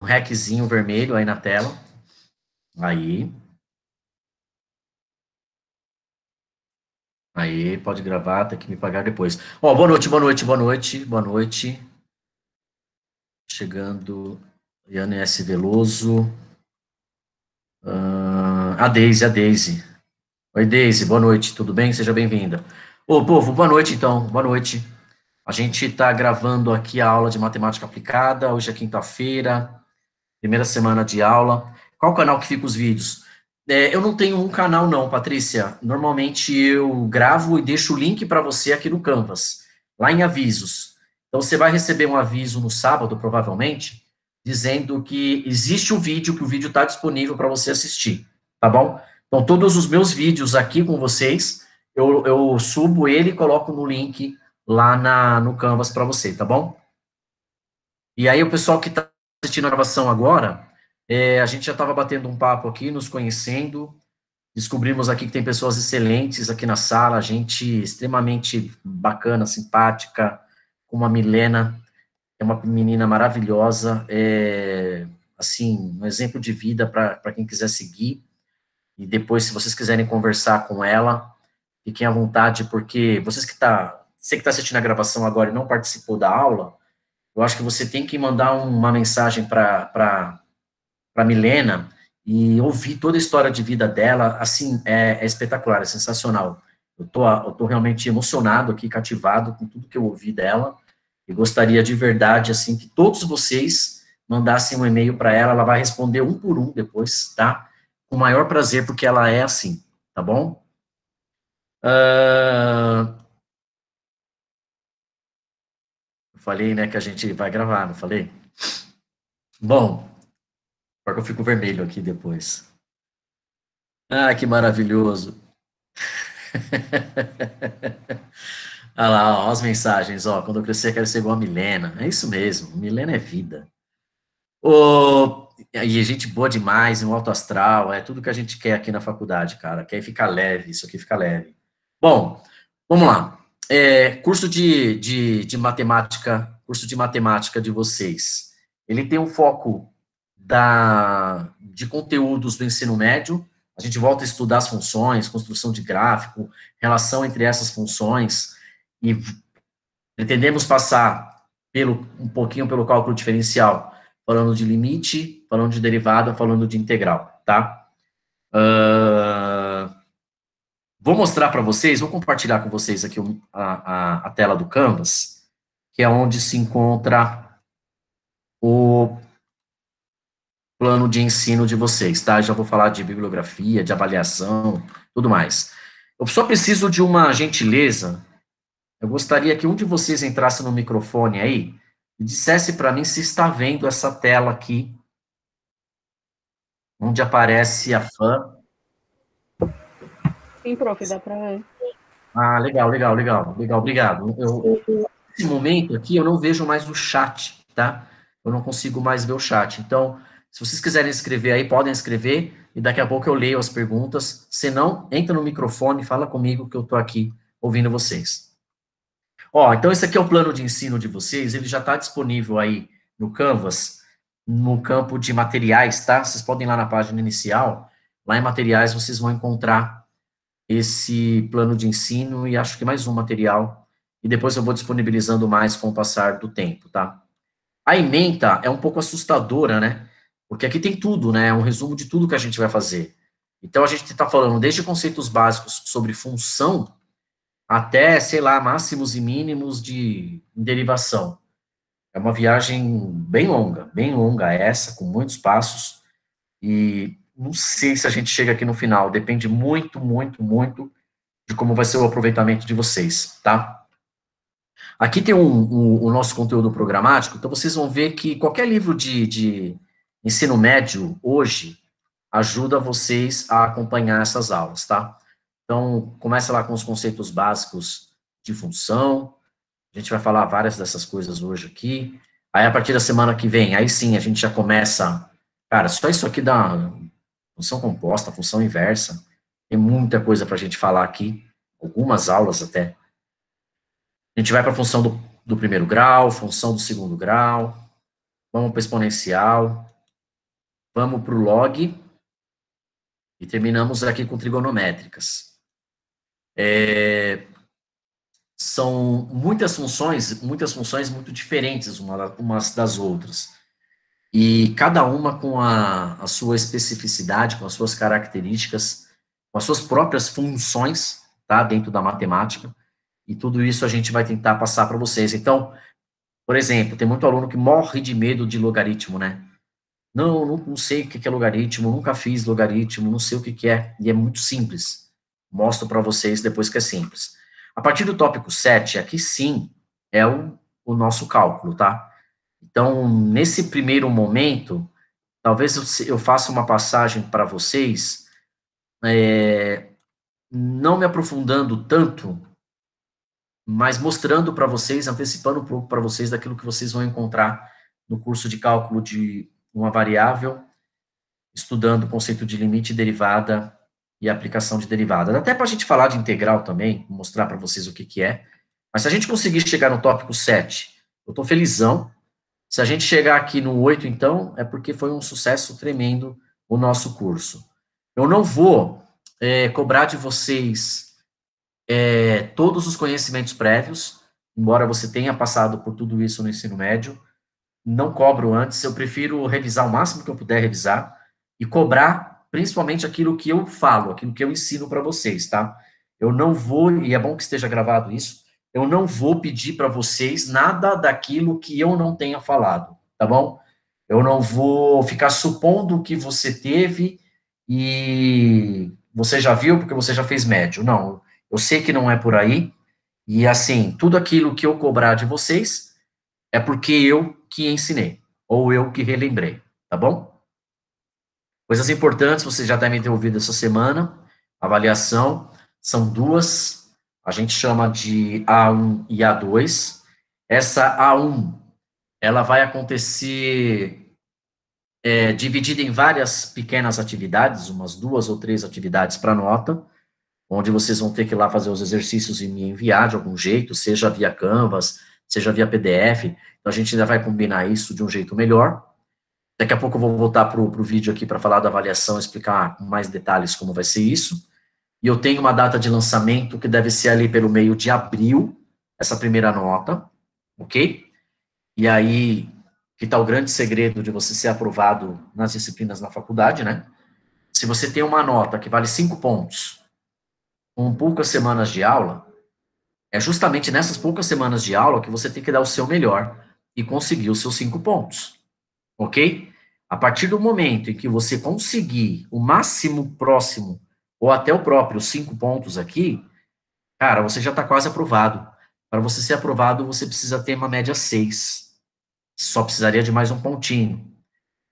RECzinho vermelho aí na tela. Aí. Aí, pode gravar, tem que me pagar depois. Ó, boa noite, boa noite, boa noite, boa noite. Chegando, Iane S. Veloso. A Deise, a Deise. Oi, Deise, boa noite, tudo bem? Seja bem-vinda. Ô, povo, boa noite, então, boa noite. A gente está gravando aqui a aula de matemática aplicada, hoje é quinta-feira, primeira semana de aula. Qual canal que fica os vídeos? Eu não tenho um canal não, Patrícia. Normalmente eu gravo e deixo o link para você aqui no Canvas, lá em avisos. Então você vai receber um aviso no sábado, provavelmente, dizendo que existe o vídeo, que o vídeo está disponível para você assistir, tá bom? Então todos os meus vídeos aqui com vocês, eu subo ele e coloco no link lá no Canvas para você, tá bom? E aí o pessoal que está assistindo a gravação agora, a gente já estava batendo um papo aqui, nos conhecendo, descobrimos aqui que tem pessoas excelentes aqui na sala, gente extremamente bacana, simpática, como a Milena, é uma menina maravilhosa, assim, um exemplo de vida para quem quiser seguir, e depois, se vocês quiserem conversar com ela, fiquem à vontade, porque você que está assistindo a gravação agora e não participou da aula, eu acho que você tem que mandar uma mensagem para Milena e ouvir toda a história de vida dela, assim, é espetacular, é sensacional. Eu tô realmente emocionado aqui, cativado com tudo que eu ouvi dela, e gostaria de verdade, assim, que todos vocês mandassem um e-mail para ela, ela vai responder um por um depois, tá? Com o maior prazer, porque ela é assim, tá bom? Eu falei, né, que a gente vai gravar, não falei? Bom, porque eu fico vermelho aqui depois. Ah, que maravilhoso. Olha lá, ó, as mensagens, ó, quando eu crescer quero ser igual a Milena. É isso mesmo, Milena é vida. E gente boa demais, um alto astral, é tudo que a gente quer aqui na faculdade, cara. Quer ficar leve, isso aqui fica leve. Bom, vamos lá. Curso de matemática, curso de matemática de vocês. Ele tem um foco de conteúdos do ensino médio. A gente volta a estudar as funções, construção de gráfico, relação entre essas funções, e pretendemos passar um pouquinho pelo cálculo diferencial, falando de limite, falando de derivada, falando de integral, tá? Vou mostrar para vocês, vou compartilhar com vocês aqui a tela do Canvas, que é onde se encontra o plano de ensino de vocês, tá? Já vou falar de bibliografia, de avaliação, tudo mais. Eu só preciso de uma gentileza. Eu gostaria que um de vocês entrasse no microfone aí e dissesse para mim se está vendo essa tela aqui, onde aparece a fã. Sim, prof, dá para ver. Ah, legal, legal, legal, legal, obrigado. Nesse momento aqui, eu não vejo mais o chat, tá? Eu não consigo mais ver o chat. Então, se vocês quiserem escrever aí, podem escrever, e daqui a pouco eu leio as perguntas. Se não, entra no microfone, fala comigo que eu estou aqui ouvindo vocês. Ó, então esse aqui é o plano de ensino de vocês, ele já está disponível aí no Canvas, no campo de materiais, tá? Vocês podem ir lá na página inicial, lá em materiais vocês vão encontrar esse plano de ensino e acho que mais um material, e depois eu vou disponibilizando mais com o passar do tempo, tá? A ementa é um pouco assustadora, né? Porque aqui tem tudo, né? É um resumo de tudo que a gente vai fazer. Então a gente está falando desde conceitos básicos sobre função até, sei lá, máximos e mínimos de derivação. É uma viagem bem longa essa, com muitos passos, e não sei se a gente chega aqui no final, depende muito, muito, muito de como vai ser o aproveitamento de vocês, tá? Aqui tem o nosso conteúdo programático, então vocês vão ver que qualquer livro de ensino médio hoje ajuda vocês a acompanhar essas aulas, tá? Então, começa lá com os conceitos básicos de função, a gente vai falar várias dessas coisas hoje aqui. Aí, a partir da semana que vem, aí sim, a gente já começa. Cara, só isso aqui dá função composta, função inversa. Tem muita coisa para a gente falar aqui, algumas aulas até. A gente vai para a função do primeiro grau, função do segundo grau, vamos para exponencial. vamos para o log, e terminamos aqui com trigonométricas. São muitas funções muito diferentes umas das outras. E cada uma com a sua especificidade, com as suas características, com as suas próprias funções, tá, dentro da matemática, e tudo isso a gente vai tentar passar para vocês. Então, por exemplo, tem muito aluno que morre de medo de logaritmo, né? Não sei o que é logaritmo, nunca fiz logaritmo, não sei o que é, e é muito simples. Mostro para vocês depois que é simples. A partir do tópico 7, aqui sim é o nosso cálculo, tá? Então, nesse primeiro momento, talvez eu faça uma passagem para vocês, não me aprofundando tanto, mas mostrando para vocês, antecipando um pouco para vocês daquilo que vocês vão encontrar no curso de cálculo de uma variável, estudando o conceito de limite, derivada e aplicação de derivada. Dá até para a gente falar de integral também, mostrar para vocês o que é. Mas se a gente conseguir chegar no tópico 7, eu estou felizão. Se a gente chegar aqui no 8, então, é porque foi um sucesso tremendo o nosso curso. Eu não vou cobrar de vocês todos os conhecimentos prévios, embora você tenha passado por tudo isso no ensino médio. Não cobro antes, eu prefiro revisar o máximo que eu puder revisar e cobrar principalmente aquilo que eu falo, aquilo que eu ensino para vocês, tá? Eu não vou, e é bom que esteja gravado isso, eu não vou pedir para vocês nada daquilo que eu não tenha falado, tá bom? Eu não vou ficar supondo que você teve e você já viu porque você já fez médio. Não, eu sei que não é por aí. E assim, tudo aquilo que eu cobrar de vocês é porque eu que ensinei, ou eu que relembrei, tá bom? Coisas importantes, vocês já devem ter ouvido essa semana, avaliação, são duas, a gente chama de A1 e A2. Essa A1, ela vai acontecer dividida em várias pequenas atividades, umas 2 ou 3 atividades para nota, onde vocês vão ter que ir lá fazer os exercícios e me enviar de algum jeito, seja via Canvas, seja via PDF, então a gente ainda vai combinar isso de um jeito melhor. Daqui a pouco eu vou voltar para o vídeo aqui para falar da avaliação, explicar com mais detalhes como vai ser isso. E eu tenho uma data de lançamento que deve ser ali pelo meio de abril, essa primeira nota, ok? E aí, que está o grande segredo de você ser aprovado nas disciplinas na faculdade, né? Se você tem uma nota que vale 5 pontos, com poucas semanas de aula, é justamente nessas poucas semanas de aula que você tem que dar o seu melhor e conseguir os seus 5 pontos, ok? A partir do momento em que você conseguir o máximo próximo, ou até o próprio 5 pontos aqui, cara, você já está quase aprovado. Para você ser aprovado, você precisa ter uma média 6. Só precisaria de mais um pontinho.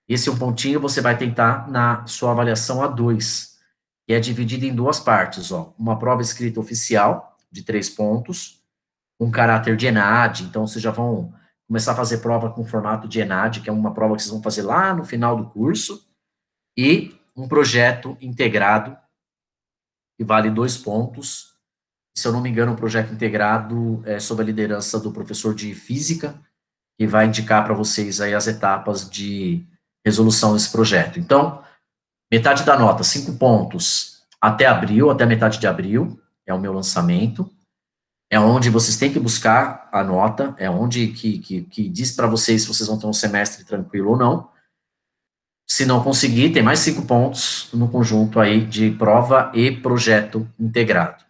Esse um pontinho você vai tentar na sua avaliação A2, que é dividida em duas partes, ó. Uma prova escrita oficial, de 3 pontos, um caráter de ENAD, então vocês já vão começar a fazer prova com formato de ENAD, que é uma prova que vocês vão fazer lá no final do curso, e um projeto integrado, que vale 2 pontos. Se eu não me engano, um projeto integrado é sob a liderança do professor de física, que vai indicar para vocês aí as etapas de resolução desse projeto. Então, metade da nota, 5 pontos até abril, até metade de abril, é o meu lançamento. É onde vocês têm que buscar a nota, é onde que diz para vocês se vocês vão ter um semestre tranquilo ou não. Se não conseguir, tem mais 5 pontos no conjunto aí de prova e projeto integrado.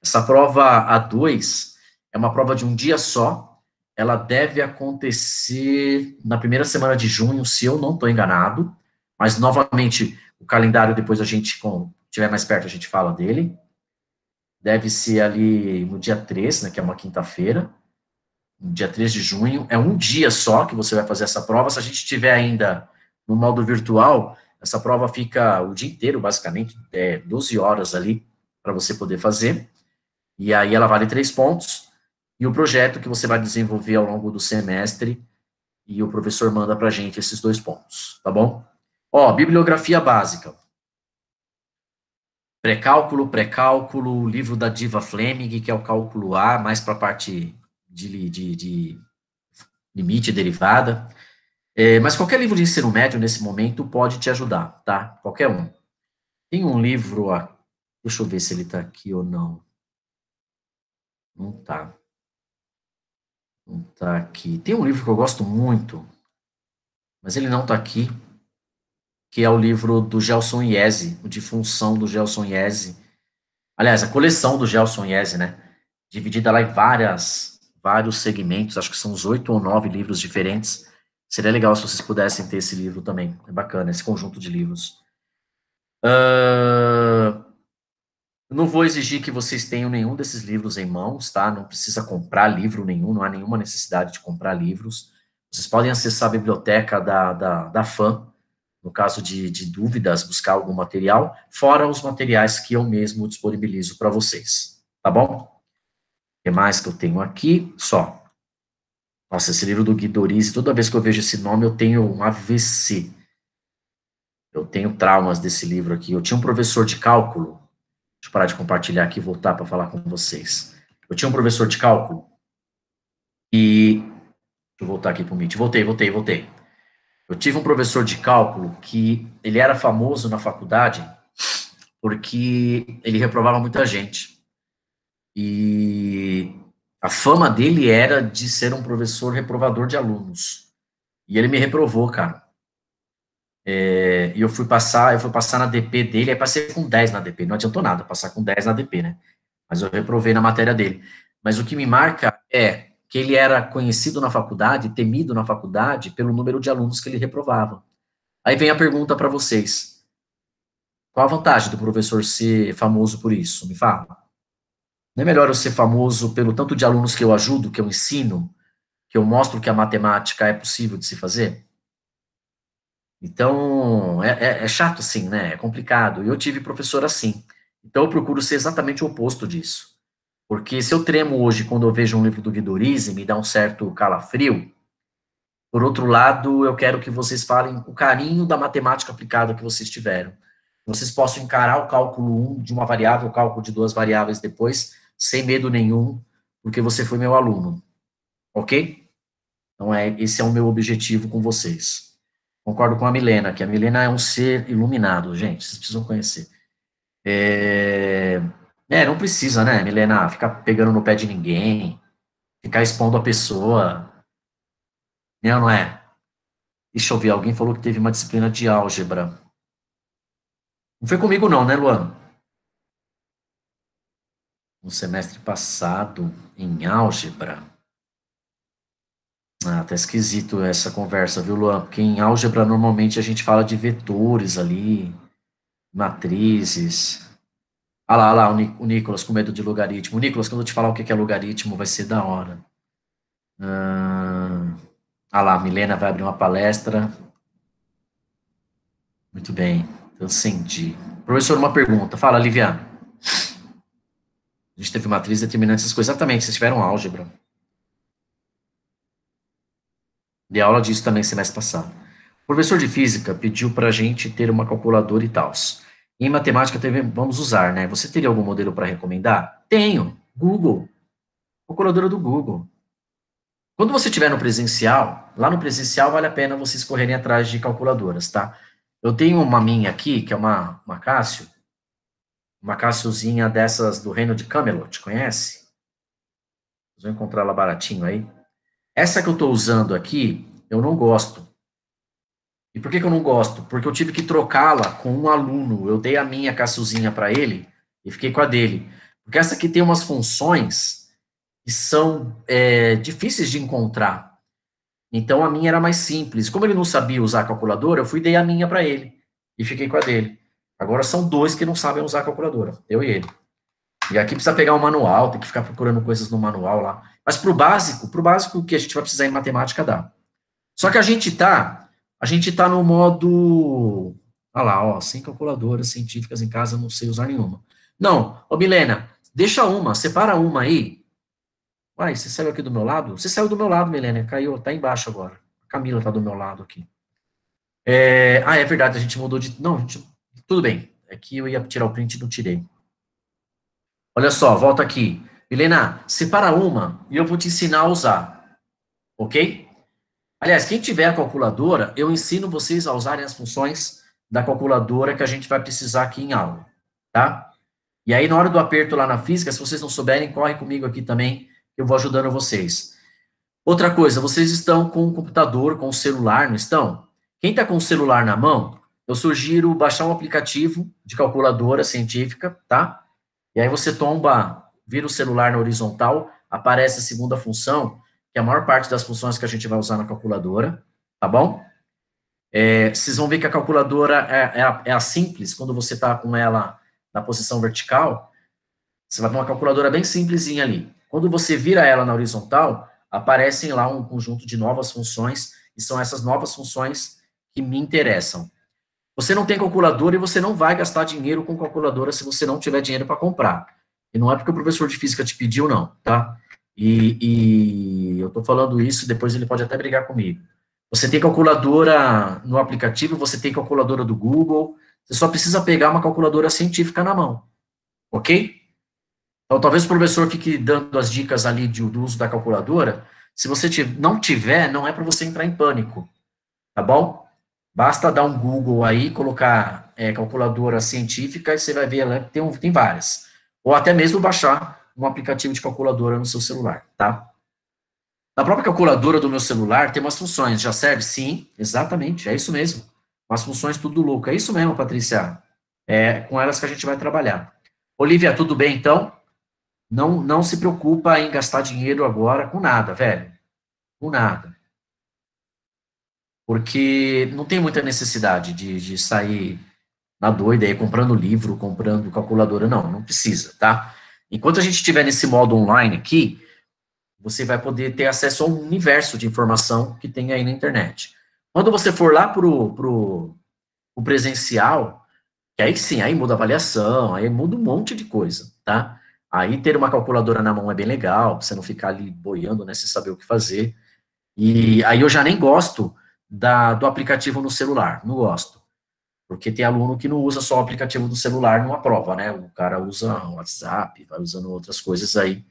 Essa prova A2 é uma prova de um dia só, ela deve acontecer na primeira semana de junho, se eu não estou enganado, mas novamente o calendário depois a gente, quando estiver mais perto, a gente fala dele. Deve ser ali no dia 3, né, que é uma quinta-feira, no dia 3 de junho. É um dia só que você vai fazer essa prova. Se a gente tiver ainda no modo virtual, essa prova fica o dia inteiro, basicamente, 12 horas ali, para você poder fazer. E aí ela vale 3 pontos. E o projeto que você vai desenvolver ao longo do semestre, e o professor manda para a gente esses 2 pontos, tá bom? Ó, bibliografia básica. Pré-cálculo, livro da Diva Fleming, que é o cálculo A, mais para a parte de limite e derivada. Mas qualquer livro de ensino médio, nesse momento, pode te ajudar, tá? Qualquer um. Tem um livro, deixa eu ver se ele tá aqui ou não. Não tá. Não tá aqui. Tem um livro que eu gosto muito, mas ele não tá aqui, que é o livro do Gelson Iese, o de função do Gelson Iese. Aliás, a coleção do Gelson Iese, né? Dividida lá em vários segmentos, acho que são uns 8 ou 9 livros diferentes. Seria legal se vocês pudessem ter esse livro também. É bacana, esse conjunto de livros. Eu não vou exigir que vocês tenham nenhum desses livros em mãos, tá? Não precisa comprar livro nenhum, não há nenhuma necessidade de comprar livros. Vocês podem acessar a biblioteca da FAM, no caso de dúvidas, buscar algum material, fora os materiais que eu mesmo disponibilizo para vocês, tá bom? O que mais que eu tenho aqui? Só. Nossa, esse livro do Guido Risi, toda vez que eu vejo esse nome, eu tenho um AVC. Eu tenho traumas desse livro aqui. Eu tinha um professor de cálculo. Deixa eu parar de compartilhar aqui e voltar para falar com vocês. Eu tinha um professor de cálculo e. Deixa eu voltar aqui para o Meet. Voltei. Eu tive um professor de cálculo que ele era famoso na faculdade porque ele reprovava muita gente. E a fama dele era de ser um professor reprovador de alunos. E ele me reprovou, cara. E eu fui passar na DP dele, aí passei com 10 na DP. Não adiantou nada passar com 10 na DP, né? Mas eu reprovei na matéria dele. Mas o que me marca é que ele era conhecido na faculdade, temido na faculdade, pelo número de alunos que ele reprovava. Aí vem a pergunta para vocês: qual a vantagem do professor ser famoso por isso? Me fala. Não é melhor eu ser famoso pelo tanto de alunos que eu ajudo, que eu ensino, que eu mostro que a matemática é possível de se fazer? Então, é chato assim, né? É complicado. E eu tive professor assim. Então, eu procuro ser exatamente o oposto disso. Porque se eu tremo hoje quando eu vejo um livro do Guido Risi, me dá um certo calafrio, por outro lado, eu quero que vocês falem o carinho da matemática aplicada que vocês tiveram. Vocês possam encarar o cálculo 1 de uma variável, o cálculo de duas variáveis depois, sem medo nenhum, porque você foi meu aluno. Ok? Então, esse é o meu objetivo com vocês. Concordo com a Milena, que a Milena é um ser iluminado, gente, vocês precisam conhecer. Não precisa, né, Milena, ficar pegando no pé de ninguém, ficar expondo a pessoa. Não, não é. Deixa eu ver, alguém falou que teve uma disciplina de álgebra. Não foi comigo não, né, Luan? No semestre passado, em álgebra. Ah, tá esquisito essa conversa, viu, Luan? Porque em álgebra, normalmente, a gente fala de vetores ali, matrizes. Ah lá, o Nicolas com medo de logaritmo. Nicolas, quando eu te falar o que é logaritmo, vai ser da hora. Lá, a Milena vai abrir uma palestra. Muito bem, eu senti. Professor, uma pergunta. Fala, Liviana. A gente teve matriz determinante, essas coisas. Exatamente, vocês tiveram álgebra. Dei aula disso também semestre passado. O professor de física pediu para a gente ter uma calculadora e tal. Em matemática, vamos usar, né? Você teria algum modelo para recomendar? Tenho. Google. Calculadora do Google. Quando você estiver no presencial, lá no presencial vale a pena vocês correrem atrás de calculadoras, tá? Eu tenho uma minha aqui, que é uma Casio, uma Casiozinha dessas do Reino de Camelot, conhece? Vocês vão encontrar ela baratinho aí. Essa que eu estou usando aqui, eu não gosto. E por que que eu não gosto? Porque eu tive que trocá-la com um aluno. Eu dei a minha Casiozinha para ele e fiquei com a dele. Porque essa aqui tem umas funções que são difíceis de encontrar. Então a minha era mais simples. Como ele não sabia usar a calculadora, eu fui e dei a minha para ele e fiquei com a dele. Agora são dois que não sabem usar a calculadora, eu e ele. E aqui precisa pegar um manual, tem que ficar procurando coisas no manual lá. Mas pro básico que a gente vai precisar em matemática dá. Só que a gente tá no modo, olha lá, ó, sem calculadoras científicas em casa, não sei usar nenhuma. Não, ô Milena, deixa uma, separa uma aí. Uai, você saiu aqui do meu lado? Você saiu do meu lado, Milena, caiu, tá embaixo agora. A Camila tá do meu lado aqui. É verdade, a gente mudou de. Não, tudo bem. É que eu ia tirar o print e não tirei. Olha só, volta aqui. Milena, separa uma e eu vou te ensinar a usar. Ok? Aliás, quem tiver a calculadora, eu ensino vocês a usarem as funções da calculadora que a gente vai precisar aqui em aula, tá? E aí, na hora do aperto lá na física, se vocês não souberem, corre comigo aqui também, eu vou ajudando vocês. Outra coisa, vocês estão com o computador, com o celular, não estão? Quem está com o celular na mão, eu sugiro baixar um aplicativo de calculadora científica, tá? E aí você tomba, vira o celular na horizontal, aparece a segunda função, que é a maior parte das funções que a gente vai usar na calculadora, tá bom? Vocês vão ver que a calculadora é a simples, quando você está com ela na posição vertical, você vai ver uma calculadora bem simplesinha ali. Quando você vira ela na horizontal, aparecem lá um conjunto de novas funções, e são essas novas funções que me interessam. Você não tem calculadora e você não vai gastar dinheiro com calculadora se você não tiver dinheiro para comprar. E não é porque o professor de física te pediu, não, tá? E eu estou falando isso, depois ele pode até brigar comigo. Você tem calculadora no aplicativo, você tem calculadora do Google, você só precisa pegar uma calculadora científica na mão, ok? Então, talvez o professor fique dando as dicas ali do uso da calculadora. Se você não tiver, não é para você entrar em pânico, tá bom? Basta dar um Google aí, colocar calculadora científica e você vai ver lá que tem várias. Ou até mesmo baixar um aplicativo de calculadora no seu celular, tá? Na própria calculadora do meu celular tem umas funções, já serve? Sim, exatamente, é isso mesmo. Umas funções tudo louco, é isso mesmo, Patrícia. É com elas que a gente vai trabalhar. Olivia, tudo bem então? Não se preocupa em gastar dinheiro agora com nada, velho. Com nada. Porque não tem muita necessidade de sair na doida aí, comprando livro, comprando calculadora. Não precisa, tá? Enquanto a gente estiver nesse modo online aqui, você vai poder ter acesso a um universo de informação que tem aí na internet. Quando você for lá pro presencial, que aí sim, aí muda a avaliação, aí muda um monte de coisa, tá? Aí ter uma calculadora na mão é bem legal, pra você não ficar ali boiando, né, sem saber o que fazer. E aí eu já nem gosto do aplicativo no celular, não gosto. Porque tem aluno que não usa só o aplicativo do celular numa prova, né? O cara usa o WhatsApp, vai usando outras coisas aí.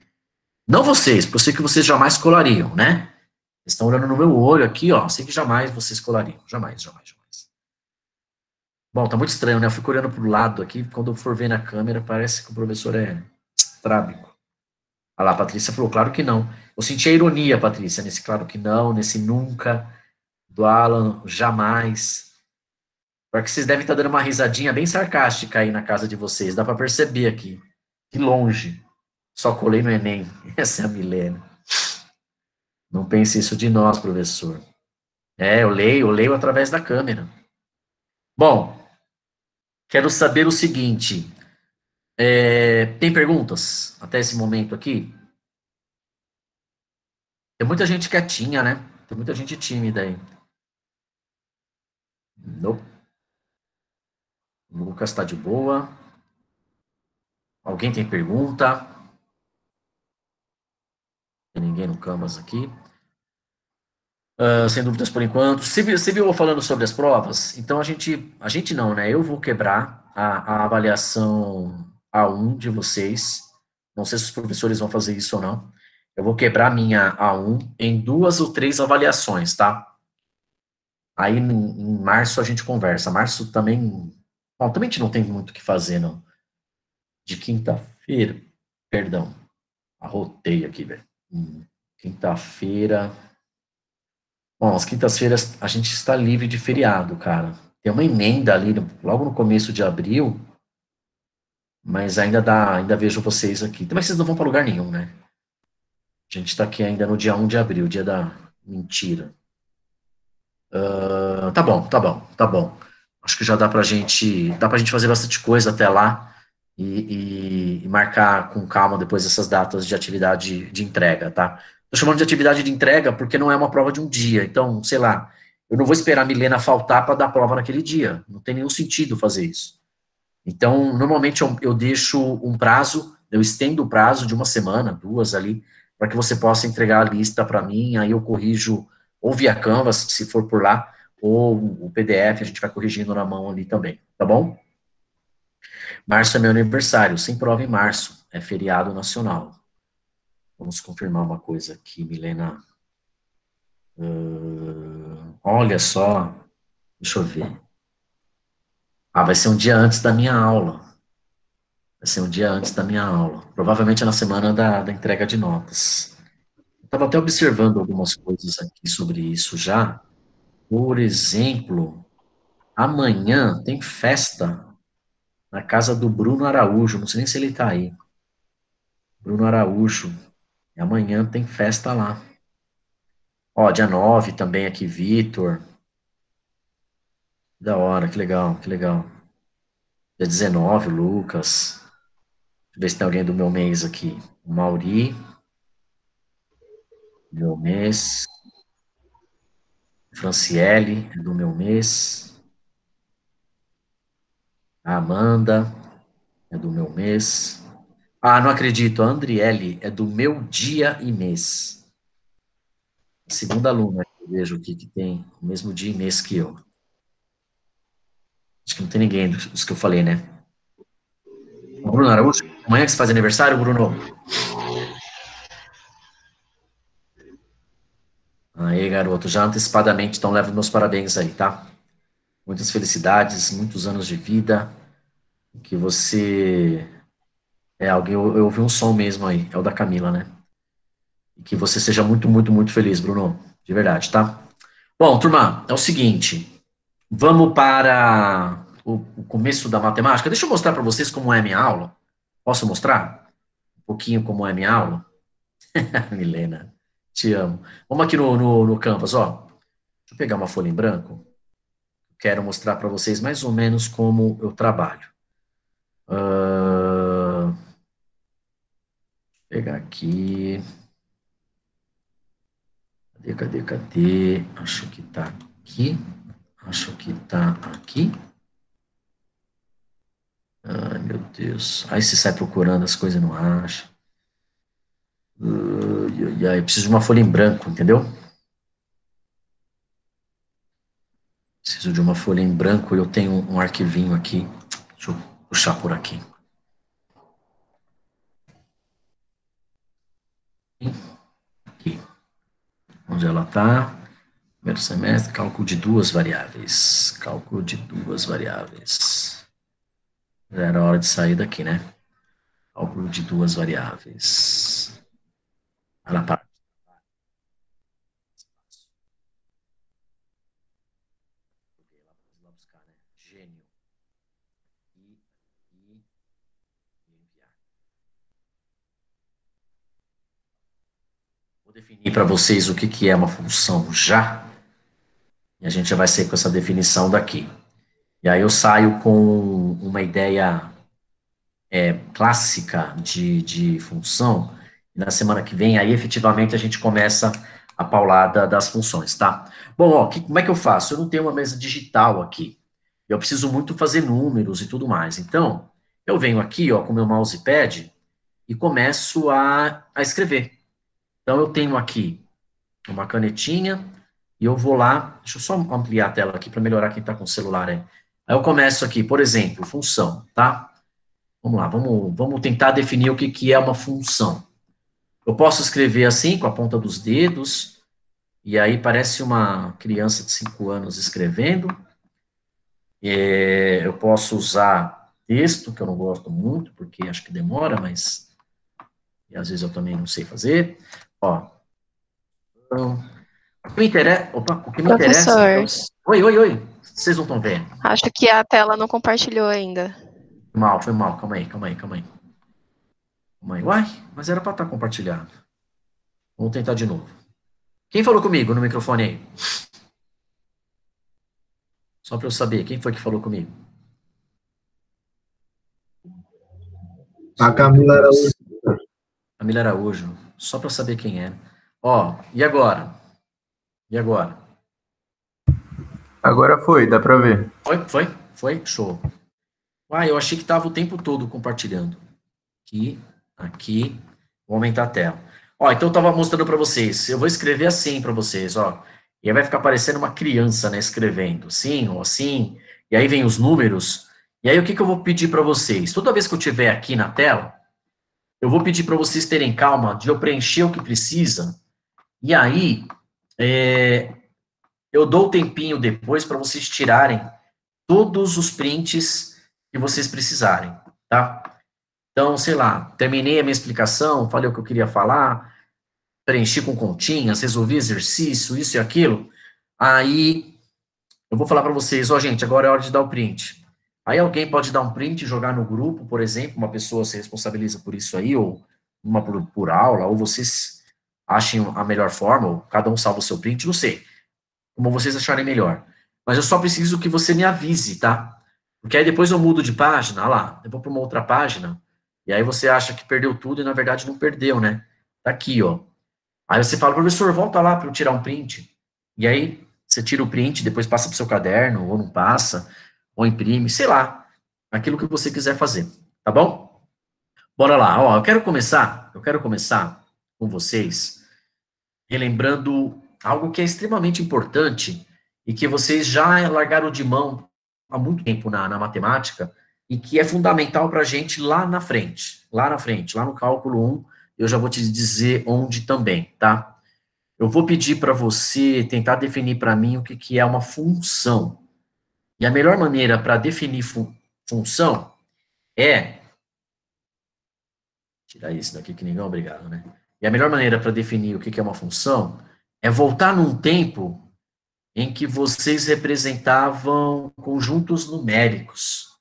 Não vocês, porque eu sei que vocês jamais colariam, né? Vocês estão olhando no meu olho aqui, ó. Sei que jamais vocês colariam. Jamais, jamais, jamais. Bom, tá muito estranho, né? Eu fico olhando pro lado aqui, quando eu for ver na câmera, parece que o professor é estrábico. Ah lá, a Patrícia falou, claro que não. Eu senti a ironia, Patrícia, nesse claro que não, nesse nunca, do Alan, jamais. Porque vocês devem estar dando uma risadinha bem sarcástica aí na casa de vocês, dá para perceber aqui. De longe. Só colei no Enem. Essa é a Milena. Não pense isso de nós, professor. Eu leio através da câmera. Bom, quero saber o seguinte. Tem perguntas até esse momento aqui? Tem muita gente quietinha, né? Tem muita gente tímida aí. Nope. O Lucas está de boa. Alguém tem pergunta? Tem ninguém no Canvas aqui. Sem dúvidas por enquanto. Você viu eu falando sobre as provas? Então a gente não, né? Eu vou quebrar a avaliação A1 de vocês. Não sei se os professores vão fazer isso ou não. Eu vou quebrar a minha A1 em 2 ou 3 avaliações, tá? Aí em março a gente conversa. Março também. Bom, também a gente não tem muito o que fazer, não. De quinta-feira. Perdão. Arrotei aqui, velho. Quinta-feira. Bom, as quintas-feiras a gente está livre de feriado, cara. Tem uma emenda ali logo no começo de abril, mas ainda vejo vocês aqui. Mas vocês não vão para lugar nenhum, né? A gente está aqui ainda no dia 1 de abril, dia da mentira. Tá bom, tá bom, tá bom. Acho que já dá pra gente fazer bastante coisa até lá e marcar com calma depois essas datas de atividade de entrega, tá? Tô chamando de atividade de entrega porque não é uma prova de um dia, então, sei lá, eu não vou esperar a Milena faltar para dar prova naquele dia, não tem nenhum sentido fazer isso. Então, normalmente eu deixo um prazo, eu estendo o prazo de uma semana, 2 ali, para que você possa entregar a lista para mim, aí eu corrijo ou via Canvas, se for por lá, ou o PDF, a gente vai corrigindo na mão ali também, tá bom? Março é meu aniversário, sem prova em março, é feriado nacional. Vamos confirmar uma coisa aqui, Milena. Olha só, deixa eu ver. Ah, vai ser um dia antes da minha aula. Vai ser um dia antes da minha aula. Provavelmente é na semana da entrega de notas. Estava até observando algumas coisas aqui sobre isso já. Por exemplo, amanhã tem festa na casa do Bruno Araújo. Não sei nem se ele está aí. Bruno Araújo. E amanhã tem festa lá. Ó, dia 9 também aqui, Vitor. Da hora, que legal, que legal. Dia 19, Lucas. Deixa eu ver se tem alguém do meu mês aqui. O Mauri, meu mês. Franciele, é do meu mês. A Amanda, é do meu mês. Ah, não acredito. A Andriele é do meu dia e mês. A segunda aluna que eu vejo aqui que tem o mesmo dia e mês que eu. Acho que não tem ninguém dos que eu falei, né? O Bruno Araújo, amanhã que você faz aniversário, Bruno? Aí, garoto, já antecipadamente, então leva meus parabéns aí, tá? Muitas felicidades, muitos anos de vida. Que você é alguém. Eu ouvi um som mesmo aí, é o da Camila, né? E que você seja muito, muito, muito feliz, Bruno. De verdade, tá? Bom, turma, é o seguinte. Vamos para o começo da matemática. Deixa eu mostrar para vocês como é a minha aula. Posso mostrar? Um pouquinho como é a minha aula? Milena, te amo. Vamos aqui no Canvas, ó. Deixa eu pegar uma folha em branco. Quero mostrar para vocês mais ou menos como eu trabalho. Vou pegar aqui. Cadê? Acho que tá aqui. Acho que tá aqui. Ai, meu Deus. Aí você sai procurando as coisas e não acha. Eu preciso de uma folha em branco, entendeu? Preciso de uma folha em branco e eu tenho um arquivinho aqui. Deixa eu puxar por aqui. Aqui. Onde ela está? Primeiro semestre, cálculo de duas variáveis. Cálculo de duas variáveis. Já era hora de sair daqui, né? Cálculo de duas variáveis. Ela para. Gênio. E enviar. Vou definir para vocês o que é uma função já. E a gente já vai sair com essa definição daqui. E aí eu saio com uma ideia clássica de função. E na semana que vem, aí efetivamente a gente começa a paulada das funções, tá? Bom, ó, como é que eu faço? Eu não tenho uma mesa digital aqui. Eu preciso muito fazer números e tudo mais. Então, eu venho aqui, ó, com meu mousepad e começo a escrever. Então, eu tenho aqui uma canetinha e eu vou lá. Deixa eu só ampliar a tela aqui para melhorar quem está com o celular aí. Aí eu começo aqui, por exemplo, função, tá? Vamos lá, vamos tentar definir o que é uma função. Eu posso escrever assim, com a ponta dos dedos, e aí parece uma criança de 5 anos escrevendo. Eu posso usar texto, que eu não gosto muito, porque acho que demora, mas e às vezes eu também não sei fazer. Ó, então, o que me interessa, Professor, então... Oi, vocês não estão vendo? acho que a tela não compartilhou ainda. Foi mal, calma aí. Uai, mas era para estar compartilhado. Vamos tentar de novo. Quem falou comigo no microfone aí? Só para eu saber, quem foi que falou comigo? A Sou eu que Camila Araújo. ouço. Camila Araújo. Só para saber quem é. Ó, e agora? E agora? Agora foi, dá pra ver. Foi? Show. Uai, eu achei que estava o tempo todo compartilhando. Aqui. Vou aumentar a tela. Ó, então eu estava mostrando para vocês. Eu vou escrever assim para vocês, ó. E aí vai ficar parecendo uma criança, né, escrevendo. Assim ou assim. E aí vem os números. E aí o que eu vou pedir para vocês? Toda vez que eu tiver aqui na tela, eu vou pedir para vocês terem calma de eu preencher o que precisa. E aí, Eu dou o tempinho depois para vocês tirarem todos os prints que vocês precisarem, tá? Então, sei lá, terminei a minha explicação, falei o que eu queria falar, preenchi com continhas, resolvi exercício, isso e aquilo. Aí eu vou falar para vocês, ó, gente, agora é hora de dar o print. Aí alguém pode dar um print e jogar no grupo, por exemplo, uma pessoa se responsabiliza por isso aí, ou uma por aula, ou vocês achem a melhor forma, ou cada um salva o seu print, não sei, como vocês acharem melhor. Mas eu só preciso que você me avise, tá? Porque aí depois eu mudo de página, olha lá, eu vou para uma outra página, e aí você acha que perdeu tudo e na verdade não perdeu, né? Tá aqui, ó. Aí você fala, professor, volta lá para eu tirar um print. E aí você tira o print, depois passa para o seu caderno, ou não passa, ou imprime, sei lá, aquilo que você quiser fazer, tá bom? Bora lá, ó, eu quero começar com vocês, relembrando algo que é extremamente importante e que vocês já largaram de mão há muito tempo na matemática e que é fundamental para a gente lá no cálculo um, eu já vou te dizer onde também, tá? Eu vou pedir para você tentar definir para mim o que, que é uma função. E a melhor maneira para definir função é. Tirar isso daqui que ninguém é obrigado, né? E a melhor maneira para definir o que, que é uma função é voltar num tempo em que vocês representavam conjuntos numéricos.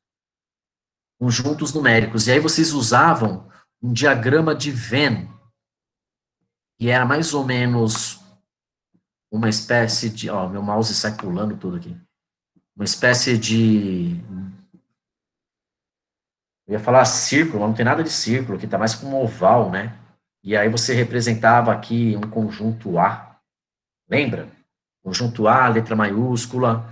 Conjuntos numéricos. E aí vocês usavam um diagrama de Venn, que era mais ou menos uma espécie de. Ó, meu mouse sai pulando tudo aqui. Uma espécie de. Eu ia falar círculo, mas não tem nada de círculo, que está mais como um oval, né? E aí você representava aqui um conjunto A, lembra? Conjunto A, letra maiúscula,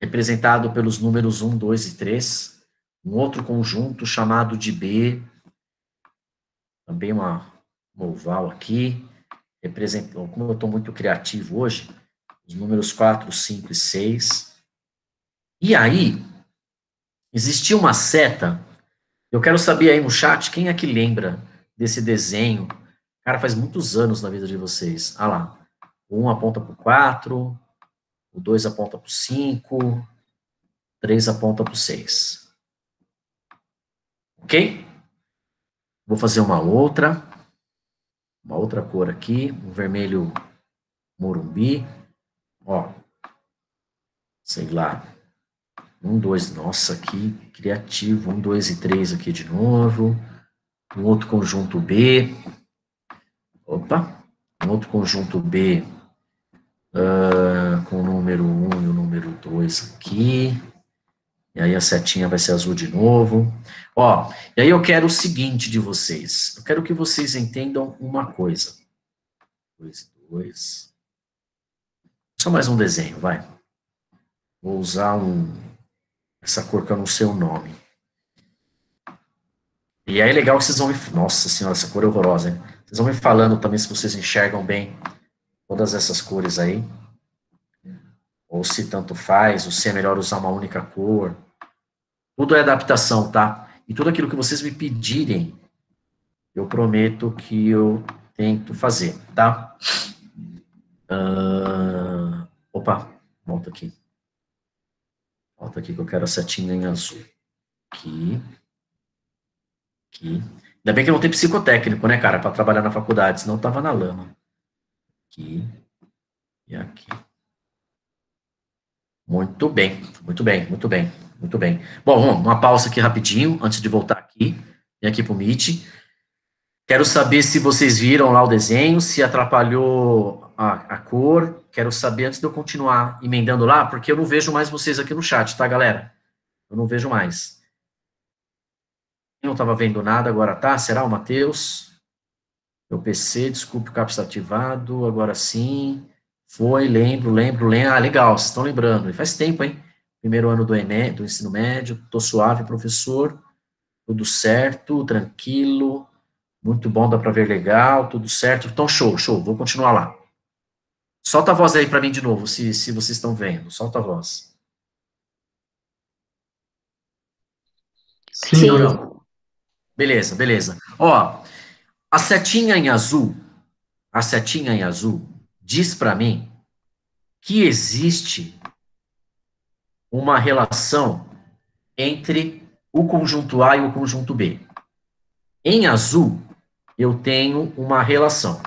representado pelos números 1, 2 e 3. Um outro conjunto chamado de B, também uma oval aqui, representou, como eu estou muito criativo hoje, os números 4, 5 e 6. E aí, existia uma seta. Eu quero saber aí no chat quem é que lembra desse desenho. Cara, faz muitos anos na vida de vocês. Ah lá. O 1 aponta para o 4, o 2 aponta para o 5, o 3 aponta para o 6. Ok? Vou fazer uma outra cor aqui, um vermelho morumbi. Ó, sei lá. 1, 2, nossa, que criativo. 1, 2 e 3 aqui de novo. Um outro conjunto B. Opa, um outro conjunto B com o número 1 e o número 2 aqui. E aí a setinha vai ser azul de novo. Ó, e aí eu quero o seguinte de vocês. Eu quero que vocês entendam uma coisa. 2, 2. Só mais um desenho, vai. Vou usar essa cor que eu não sei o nome. E aí é legal que vocês vão me... Nossa senhora, essa cor é horrorosa, hein? Vocês vão me falando também se vocês enxergam bem todas essas cores aí. Ou se tanto faz, ou se é melhor usar uma única cor. Tudo é adaptação, tá? E tudo aquilo que vocês me pedirem, eu prometo que eu tento fazer, tá? Opa, volta aqui. Volta aqui que eu quero a setinha em azul. Aqui. Aqui. Ainda bem que não tem psicotécnico, né, cara, para trabalhar na faculdade, senão eu tava na lama. Aqui e aqui. Muito bem, muito bem, muito bem, muito bem. Bom, vamos, uma pausa aqui rapidinho, antes de voltar aqui, e aqui pro Meet. Quero saber se vocês viram lá o desenho, se atrapalhou a cor. Quero saber, antes de eu continuar emendando lá, porque eu não vejo mais vocês aqui no chat, tá, galera? Eu não vejo mais. Eu não estava vendo nada, agora tá? Será o Matheus? Meu PC, desculpe o caps ativado, agora sim. Foi, lembro. Ah, legal, vocês estão lembrando. E faz tempo, hein? Primeiro ano do Enem, do ensino médio, tô suave, professor. Tudo certo, tranquilo. Muito bom, dá para ver legal, tudo certo. Então, show, vou continuar lá. Solta a voz aí para mim de novo, se vocês estão vendo. Solta a voz. Sim, Sim ou Sim. não? Beleza. Ó, a setinha em azul diz para mim que existe uma relação entre o conjunto A e o conjunto B. Em azul, eu tenho uma relação.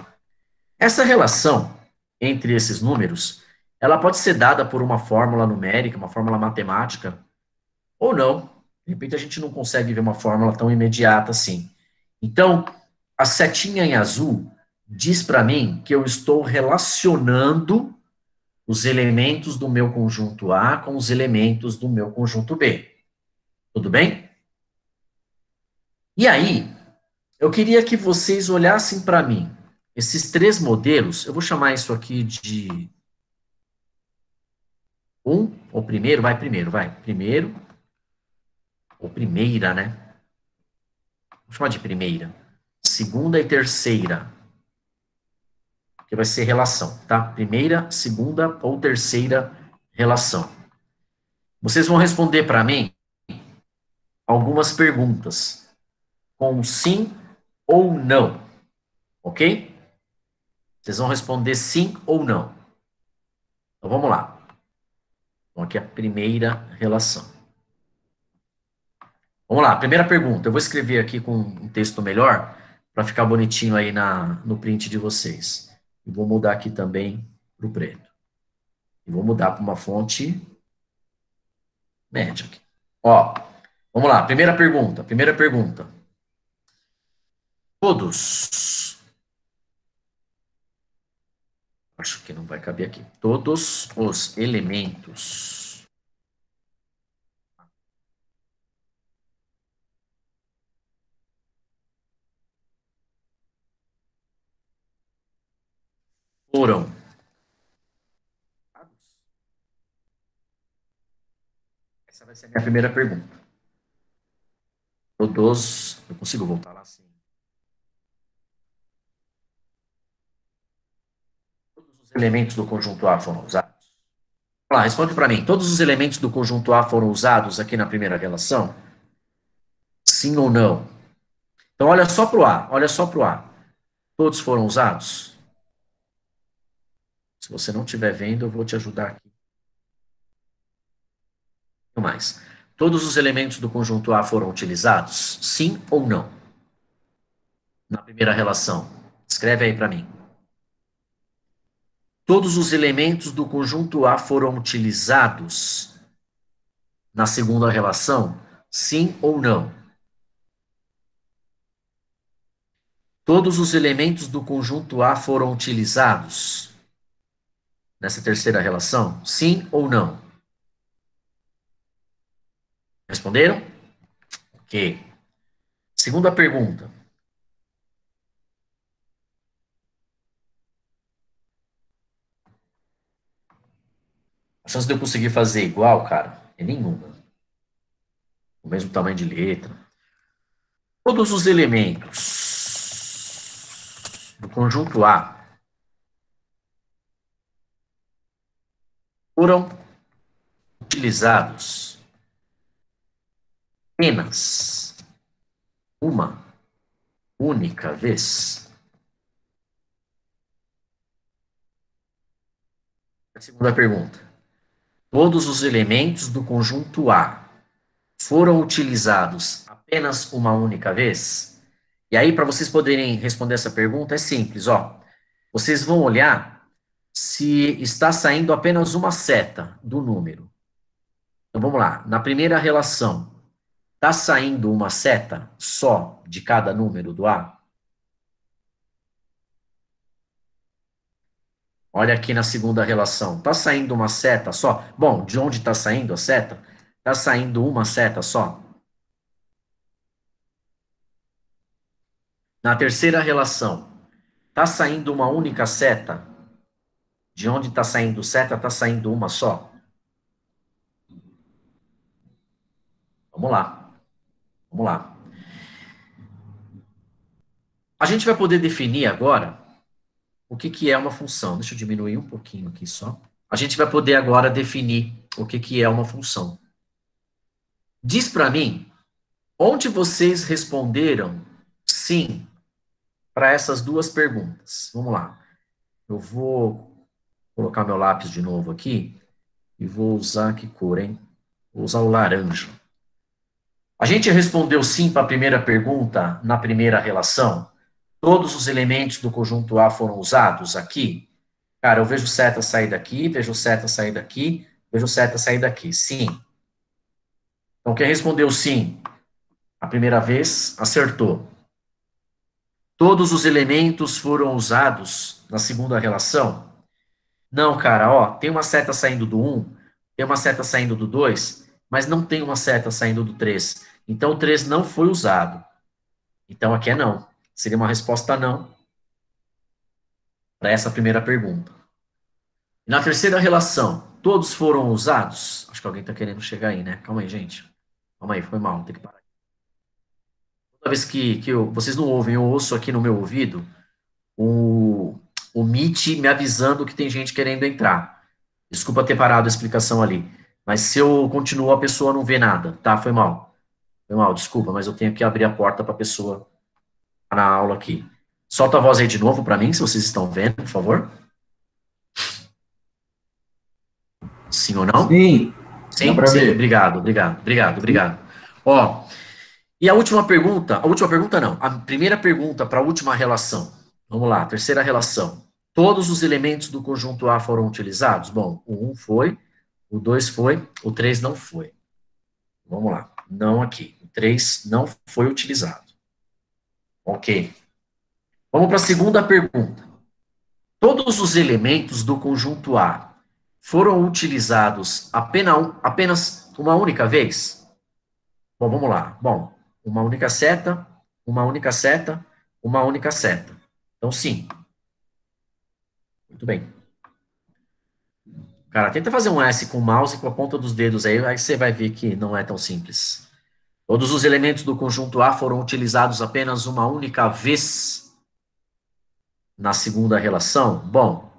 Essa relação entre esses números, ela pode ser dada por uma fórmula numérica, uma fórmula matemática, ou não. De repente a gente não consegue ver uma fórmula tão imediata assim. Então, a setinha em azul diz para mim que eu estou relacionando os elementos do meu conjunto A com os elementos do meu conjunto B. Tudo bem? E aí, eu queria que vocês olhassem para mim. Esses três modelos, eu vou chamar isso aqui de ou primeiro, vai. Primeiro, ou primeira, né? Vou chamar de primeira. Segunda e terceira. Que vai ser relação, tá? Primeira, segunda ou terceira relação. Vocês vão responder para mim algumas perguntas com sim ou não, ok? Vocês vão responder sim ou não. Então vamos lá. Então aqui é a primeira relação. Vamos lá, primeira pergunta. Eu vou escrever aqui com um texto melhor para ficar bonitinho aí no print de vocês. E vou mudar aqui também para o preto. E vou mudar para uma fonte média aqui. Ó, vamos lá, primeira pergunta. Todos. Acho que não vai caber aqui. Todos os elementos foram. Essa vai ser a minha primeira pergunta. Todos. Eu consigo voltar lá sim. Todos os elementos do conjunto A foram usados? Vamos lá, responde para mim. Todos os elementos do conjunto A foram usados aqui na primeira relação? Sim ou não? Então, olha só para o A. Olha só para o A. Todos foram usados? Se você não estiver vendo, eu vou te ajudar aqui. O mais. Todos os elementos do conjunto A foram utilizados? Sim ou não? Na primeira relação. Escreve aí para mim. Todos os elementos do conjunto A foram utilizados na segunda relação? Sim ou não? Todos os elementos do conjunto A foram utilizados nessa terceira relação? Sim ou não? Responderam? Ok. Segunda pergunta. A chance de eu conseguir fazer igual, cara, é nenhuma. O mesmo tamanho de letra. Todos os elementos do conjunto A foram utilizados apenas uma única vez? A segunda pergunta. Todos os elementos do conjunto A foram utilizados apenas uma única vez? E aí, para vocês poderem responder essa pergunta, é simples, ó. Vocês vão olhar se está saindo apenas uma seta do número. Então, vamos lá. Na primeira relação, está saindo uma seta só de cada número do A? Olha aqui na segunda relação. Está saindo uma seta só? Bom, de onde está saindo a seta? Está saindo uma seta só? Na terceira relação, está saindo uma única seta? De onde está saindo seta, está saindo uma só? Vamos lá. Vamos lá. A gente vai poder definir agora o que é uma função. Deixa eu diminuir um pouquinho aqui só. A gente vai poder agora definir o que é uma função. Diz para mim, onde vocês responderam sim para essas duas perguntas? Vamos lá. Eu vou Vou colocar meu lápis de novo aqui e vou usar que cor, hein? Vou usar o laranja. A gente respondeu sim para a primeira pergunta na primeira relação. Todos os elementos do conjunto A foram usados aqui? Cara, eu vejo seta sair daqui, vejo seta sair daqui, vejo seta sair daqui. Sim. Então, quem respondeu sim a primeira vez, acertou. Todos os elementos foram usados na segunda relação? Não, cara, ó, tem uma seta saindo do 1, tem uma seta saindo do 2, mas não tem uma seta saindo do 3. Então, o 3 não foi usado. Então, aqui é não. Seria uma resposta não para essa primeira pergunta. Na terceira relação, todos foram usados? Acho que alguém está querendo chegar aí, né? Calma aí, gente. Calma aí, foi mal, tem que parar. Toda vez vocês não ouvem, eu ouço aqui no meu ouvido o, o Meet me avisando que tem gente querendo entrar. Desculpa ter parado a explicação ali. Mas se eu continuo, a pessoa não vê nada, tá? Foi mal. Foi mal, desculpa, mas eu tenho que abrir a porta para a pessoa na aula aqui. Solta a voz aí de novo para mim, se vocês estão vendo, por favor. Sim ou não? Sim, dá Sim? para Sim, ver. obrigado, obrigado, obrigado, obrigado. Ó, e a última pergunta não, a primeira pergunta para a última relação. Vamos lá, terceira relação. Todos os elementos do conjunto A foram utilizados? Bom, o 1 foi, o 2 foi, o 3 não foi. Vamos lá, não aqui. O 3 não foi utilizado. Ok. Vamos para a segunda pergunta. Todos os elementos do conjunto A foram utilizados apenas uma única vez? Bom, vamos lá. Bom, uma única seta, uma única seta, uma única seta. Então, sim. Muito bem. Cara, tenta fazer um S com o mouse e com a ponta dos dedos aí você vai ver que não é tão simples. Todos os elementos do conjunto A foram utilizados apenas uma única vez na segunda relação? Bom,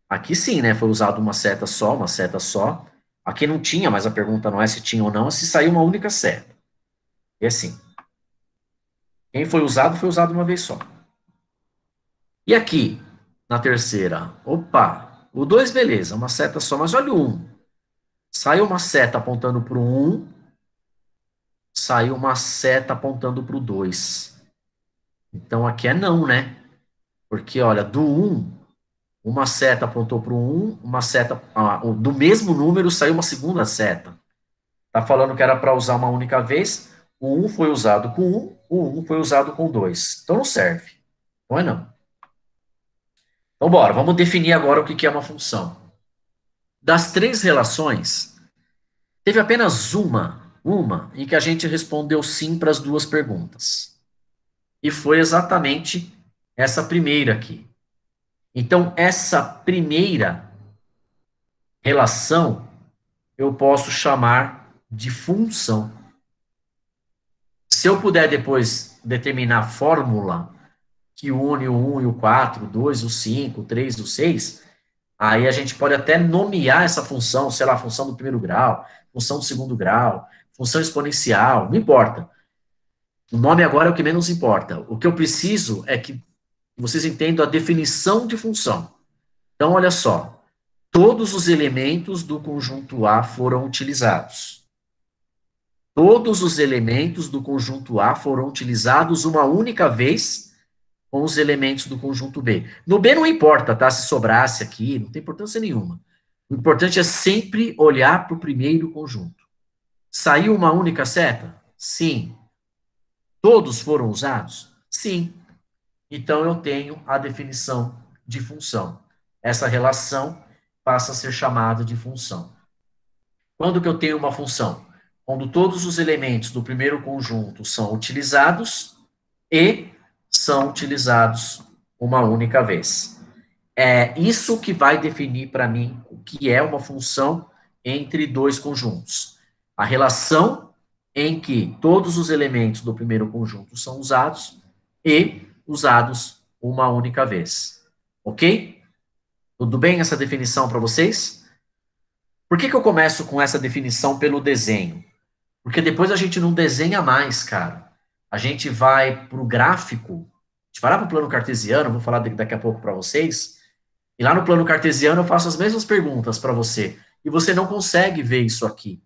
aqui sim, né? Foi usado uma seta só, uma seta só. Aqui não tinha, mas a pergunta não é se tinha ou não, é se saiu uma única seta. E assim, quem foi usado uma vez só. E aqui, na terceira, opa, o 2, beleza, uma seta só, mas olha o 1. Saiu uma seta apontando para o 1, saiu uma seta apontando para o 2. Então aqui é não, né? Porque, olha, do 1, uma seta apontou para o 1, uma seta, do mesmo número saiu uma segunda seta. Tá falando que era para usar uma única vez, o 1 foi usado com 1, o 1 foi usado com 2. Então não serve. Não é não. Então bora, vamos definir agora o que é uma função. Das três relações, teve apenas uma em que a gente respondeu sim para as duas perguntas. E foi exatamente essa primeira aqui. Então, essa primeira relação eu posso chamar de função. Se eu puder depois determinar a fórmula que une o 1 e o 4, o 2, o 5, o 3, o 6, aí a gente pode até nomear essa função, sei lá, função do primeiro grau, função do segundo grau, função exponencial, não importa. O nome agora é o que menos importa. O que eu preciso é que vocês entendam a definição de função. Então, olha só. Todos os elementos do conjunto A foram utilizados. Todos os elementos do conjunto A foram utilizados uma única vez com os elementos do conjunto B. No B não importa, tá? Se sobrasse aqui, não tem importância nenhuma. O importante é sempre olhar para o primeiro conjunto. Saiu uma única seta? Sim. Todos foram usados? Sim. Então eu tenho a definição de função. Essa relação passa a ser chamada de função. Quando que eu tenho uma função? Quando todos os elementos do primeiro conjunto são utilizados e são utilizados uma única vez. É isso que vai definir para mim o que é uma função entre dois conjuntos. A relação em que todos os elementos do primeiro conjunto são usados e usados uma única vez. Ok? Tudo bem essa definição para vocês? Por que eu começo com essa definição pelo desenho? Porque depois a gente não desenha mais, cara. A gente vai para o gráfico, a gente vai lá para o plano cartesiano, vou falar daqui a pouco para vocês, E lá no plano cartesiano eu faço as mesmas perguntas para você. E você não consegue ver isso aqui.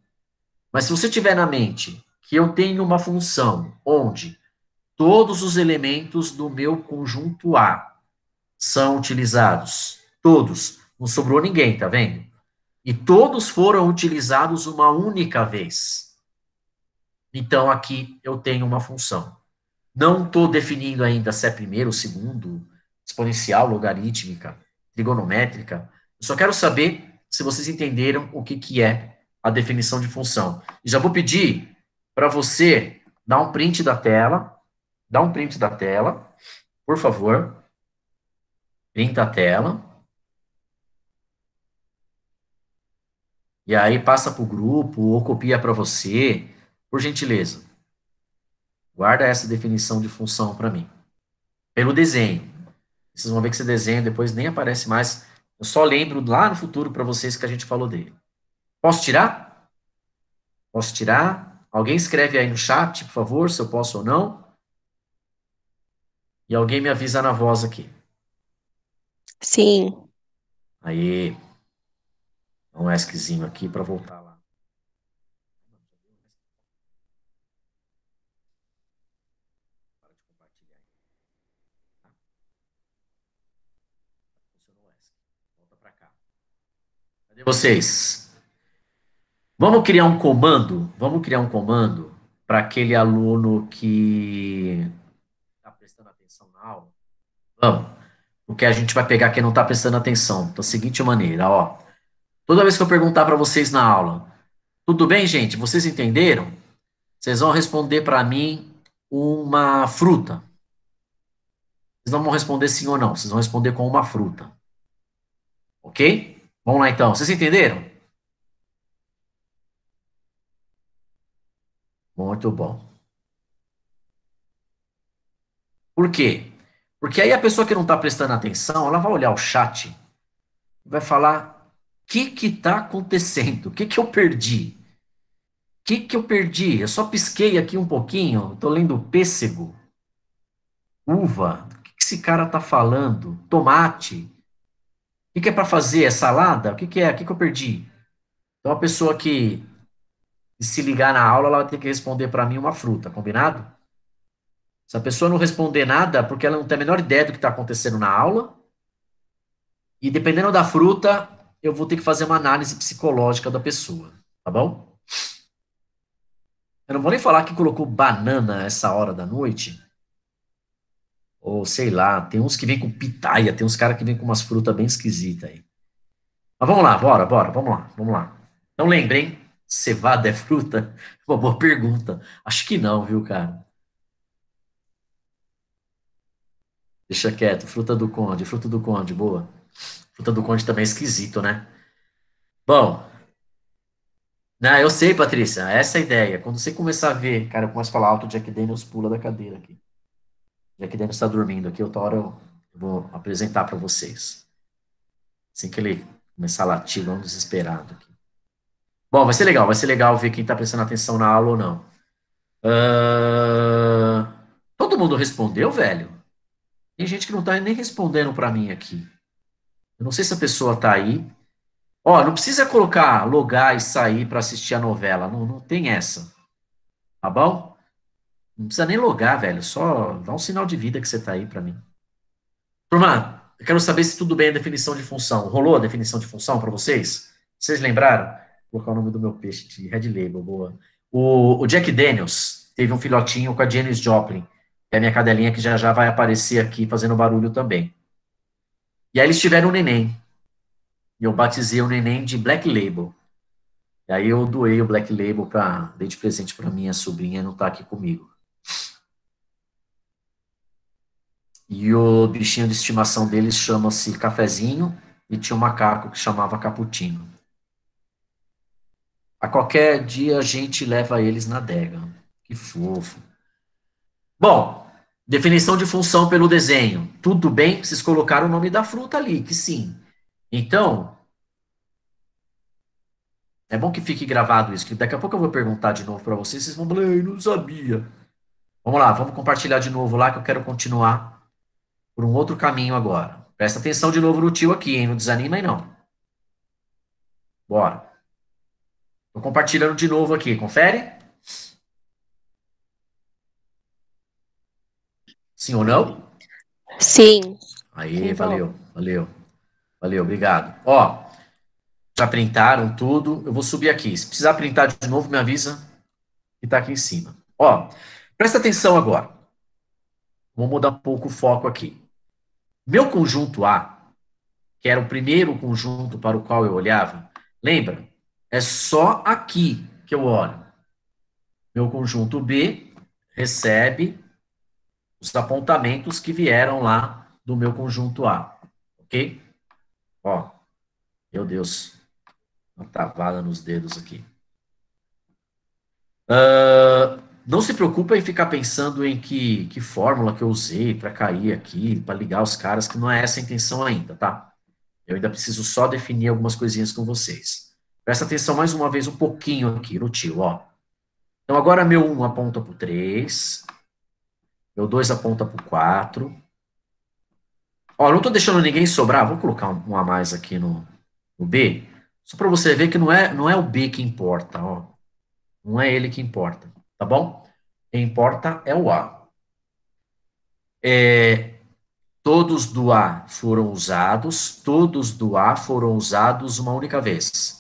Mas se você tiver na mente que eu tenho uma função onde todos os elementos do meu conjunto A são utilizados, todos, não sobrou ninguém, tá vendo? E todos foram utilizados uma única vez. Então aqui eu tenho uma função. Não estou definindo ainda se é primeiro, segundo, exponencial, logarítmica, trigonométrica. Eu só quero saber se vocês entenderam o que, que é a definição de função. E já vou pedir para você dar um print da tela. Dá um print da tela, por favor. Printa a tela. E aí passa para o grupo ou copia para você, por gentileza. Guarda essa definição de função para mim. Pelo desenho. Vocês vão ver que esse desenho depois nem aparece mais. Eu só lembro lá no futuro para vocês que a gente falou dele. Posso tirar? Posso tirar? Alguém escreve aí no chat, por favor, se eu posso ou não. E alguém me avisa na voz aqui. Sim. Aí, um ESCzinho aqui para voltar lá. Volta para cá. Cadê vocês? Vamos criar um comando? Vamos criar um comando para aquele aluno que está prestando atenção na aula? Vamos. Porque a gente vai pegar quem não está prestando atenção. Da seguinte maneira, ó. Toda vez que eu perguntar para vocês na aula, tudo bem, gente? Vocês entenderam? Vocês vão responder para mim uma fruta. Vocês não vão responder sim ou não. Vocês vão responder com uma fruta. Ok? Vamos lá então. Vocês entenderam? Muito bom. Por quê? Porque aí a pessoa que não está prestando atenção, ela vai olhar o chat e vai falar: o que está acontecendo? O que eu perdi? O que eu perdi? Eu só pisquei aqui um pouquinho, estou lendo pêssego, uva. O que esse cara está falando? Tomate. O que é para fazer? É salada? O que é? O que eu perdi? Então, a pessoa que se ligar na aula, ela vai ter que responder para mim uma fruta, combinado? Se a pessoa não responder nada, porque ela não tem a menor ideia do que está acontecendo na aula, e dependendo da fruta, eu vou ter que fazer uma análise psicológica da pessoa, tá bom? Eu não vou nem falar que colocou banana essa hora da noite, ou sei lá, tem uns que vêm com pitaia, tem uns caras que vêm com umas frutas bem esquisitas aí. Mas vamos lá, bora, vamos lá, vamos lá. Não lembrem, cevada é fruta? Uma boa pergunta. Acho que não, viu, cara? Deixa quieto, fruta do conde, boa. Fruta do conde também é esquisito, né? Bom, né, eu sei, Patrícia, essa é a ideia. Quando você começar a ver, cara, eu começo a falar alto, o Jack Daniels pula da cadeira aqui. O Jack Daniels está dormindo aqui, outra hora eu vou apresentar para vocês. Assim que ele começar a latir, igual um desesperado aqui. Bom, vai ser legal ver quem está prestando atenção na aula ou não. Todo mundo respondeu, velho? Tem gente que não tá nem respondendo para mim aqui. Eu não sei se a pessoa tá aí. Ó, não precisa colocar logar e sair para assistir a novela. Não, não tem essa. Tá bom? Não precisa nem logar, velho. Só dá um sinal de vida que você tá aí para mim. Turma, eu quero saber se tudo bem a definição de função. Rolou a definição de função para vocês? Vocês lembraram? Vou colocar o nome do meu peixe de Red Label, boa. O Jack Daniels teve um filhotinho com a Janis Joplin, que é a minha cadelinha que já já vai aparecer aqui fazendo barulho também. E aí eles tiveram um neném. E eu batizei o neném de Black Label. E aí eu doei o Black Label para dei de presente para minha sobrinha, não tá aqui comigo. E o bichinho de estimação deles chama-se Cafezinho e tinha um macaco que chamava Caputino. A qualquer dia a gente leva eles na adega. Que fofo. Bom, definição de função pelo desenho. Tudo bem, vocês colocaram o nome da fruta ali, que sim. Então, é bom que fique gravado isso, que daqui a pouco eu vou perguntar de novo para vocês, vocês vão falar, eu não sabia. Vamos lá, vamos compartilhar de novo lá, que eu quero continuar por um outro caminho agora. Presta atenção de novo no tio aqui, hein? Não desanima aí, não. Bora. Tô compartilhando de novo aqui, confere? Sim ou não? Sim. Aí, Sim, tô. valeu, valeu, valeu, obrigado. Ó, já printaram tudo. Eu vou subir aqui. Se precisar printar de novo, me avisa que tá aqui em cima. Ó, presta atenção agora. Vou mudar um pouco o foco aqui. Meu conjunto A, que era o primeiro conjunto para o qual eu olhava, lembra? É só aqui que eu olho. Meu conjunto B recebe os apontamentos que vieram lá do meu conjunto A, ok? Ó, meu Deus, uma travada nos dedos aqui. Não se preocupa em ficar pensando em que fórmula que eu usei para cair aqui, para ligar os caras, que não é essa a intenção ainda, tá? Eu ainda preciso só definir algumas coisinhas com vocês. Presta atenção mais uma vez um pouquinho aqui no tio, ó. Então agora meu 1 aponta para o 3, meu 2 aponta para o 4. Ó, não estou deixando ninguém sobrar, vou colocar um a mais aqui no B, só para você ver que não é o B que importa, ó. Não é ele que importa, tá bom? Quem importa é o A. Todos do A foram usados, todos do A foram usados uma única vez.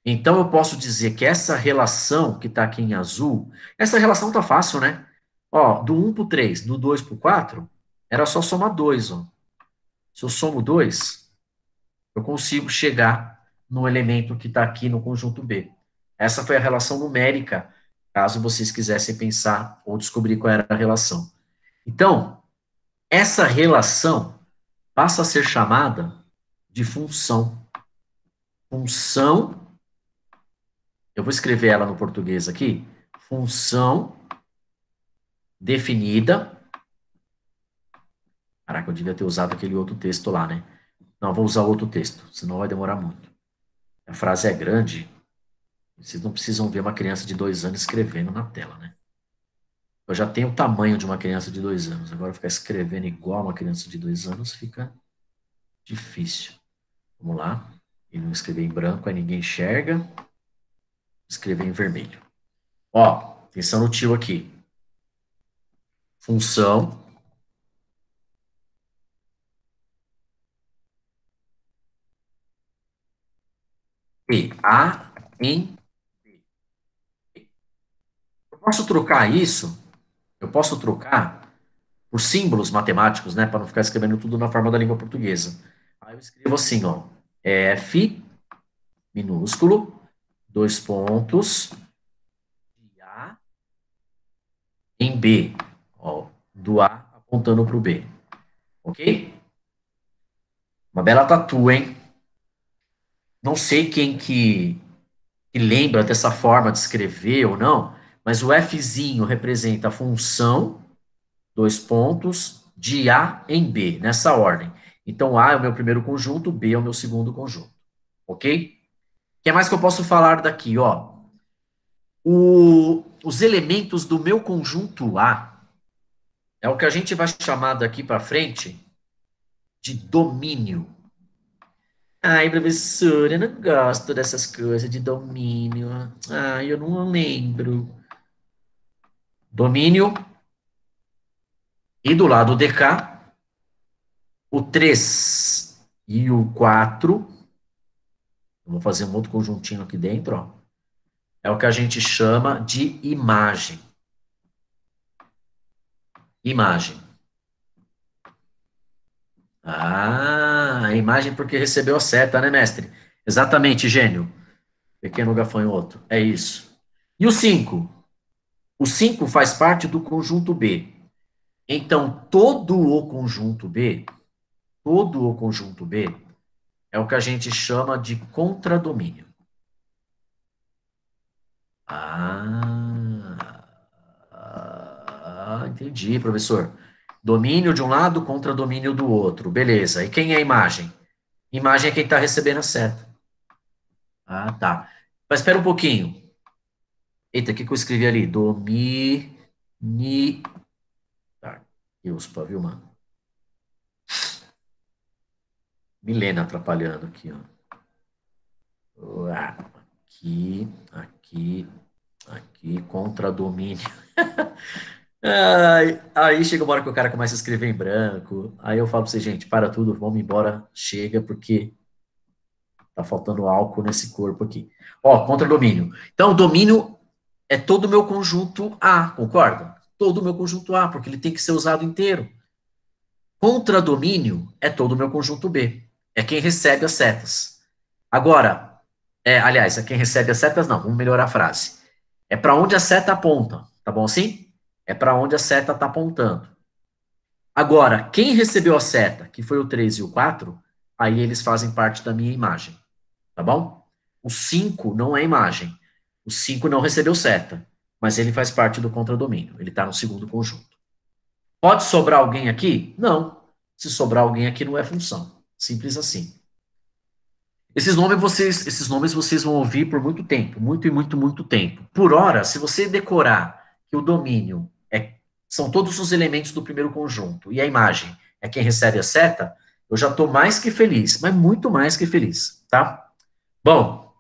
Então eu posso dizer que essa relação que está aqui em azul, essa relação tá fácil, né? Ó, do 1 para o 3, do 2 para o 4, era só somar 2, ó. Se eu somo 2, eu consigo chegar no elemento que está aqui no conjunto B. Essa foi a relação numérica, caso vocês quisessem pensar ou descobrir qual era a relação. Então, essa relação passa a ser chamada de função. Função, eu vou escrever ela no português aqui, função definida. Caraca, eu devia ter usado aquele outro texto lá, né? Não, vou usar outro texto, senão vai demorar muito. A frase é grande, vocês não precisam ver uma criança de 2 anos escrevendo na tela, né? Eu já tenho o tamanho de uma criança de 2 anos, agora ficar escrevendo igual uma criança de 2 anos fica difícil. Vamos lá. E não escrever em branco, aí ninguém enxerga. Escrever em vermelho. Ó, atenção no tio aqui. Função e A em. Eu posso trocar isso? Eu posso trocar por símbolos matemáticos, né? Para não ficar escrevendo tudo na forma da língua portuguesa. Aí eu escrevo assim, ó. F minúsculo, 2 pontos, A em B. Ó, do A apontando para o B. Ok? Uma bela tatu, hein? Não sei quem que lembra dessa forma de escrever ou não, mas o Fzinho representa a função, 2 pontos, de A em B, nessa ordem. Então, A é o meu primeiro conjunto, B é o meu segundo conjunto. Ok? O que mais que eu posso falar daqui? Ó, os elementos do meu conjunto A é o que a gente vai chamar daqui para frente de domínio. Ai, professora, eu não gosto dessas coisas de domínio. Ai, eu não lembro. Domínio. E do lado de cá, o 3 e o 4. Vou fazer um outro conjuntinho aqui dentro, ó. É o que a gente chama de imagem. Imagem. Ah, a imagem porque recebeu a seta, né, mestre? Exatamente, gênio. Pequeno gafanhoto. É isso. E o 5? O 5 faz parte do conjunto B. Então, todo o conjunto B, é o que a gente chama de contradomínio. Entendi, professor. Domínio de um lado contra domínio do outro. Beleza. E quem é a imagem? Imagem é quem está recebendo a seta. Ah, tá. Mas espera um pouquinho. Eita, o que que eu escrevi ali? Tá. Deus, viu, mano? Milena atrapalhando aqui, ó. Aqui, aqui, aqui, contra domínio. Aí chega uma hora que o cara começa a escrever em branco. Aí eu falo pra você, gente, para tudo, vamos embora, chega, porque tá faltando álcool nesse corpo aqui. Ó, contra domínio. Então, o domínio é todo o meu conjunto A, concorda? Todo o meu conjunto A, porque ele tem que ser usado inteiro. Contradomínio é todo o meu conjunto B. É quem recebe as setas. Agora, aliás, é quem recebe as setas, não, vamos melhorar a frase. É para onde a seta aponta, tá bom assim? É para onde a seta está apontando. Agora, quem recebeu a seta, que foi o 3 e o 4, aí eles fazem parte da minha imagem, tá bom? O 5 não é imagem. O 5 não recebeu seta, mas ele faz parte do contradomínio. Ele está no segundo conjunto. Pode sobrar alguém aqui? Não. Se sobrar alguém aqui, não é função. Simples assim. Esses nomes vocês vão ouvir por muito tempo, muito e muito, muito tempo. Por hora, se você decorar que o domínio são todos os elementos do primeiro conjunto e a imagem é quem recebe a seta, eu já estou mais que feliz, mas muito mais que feliz, tá? Bom,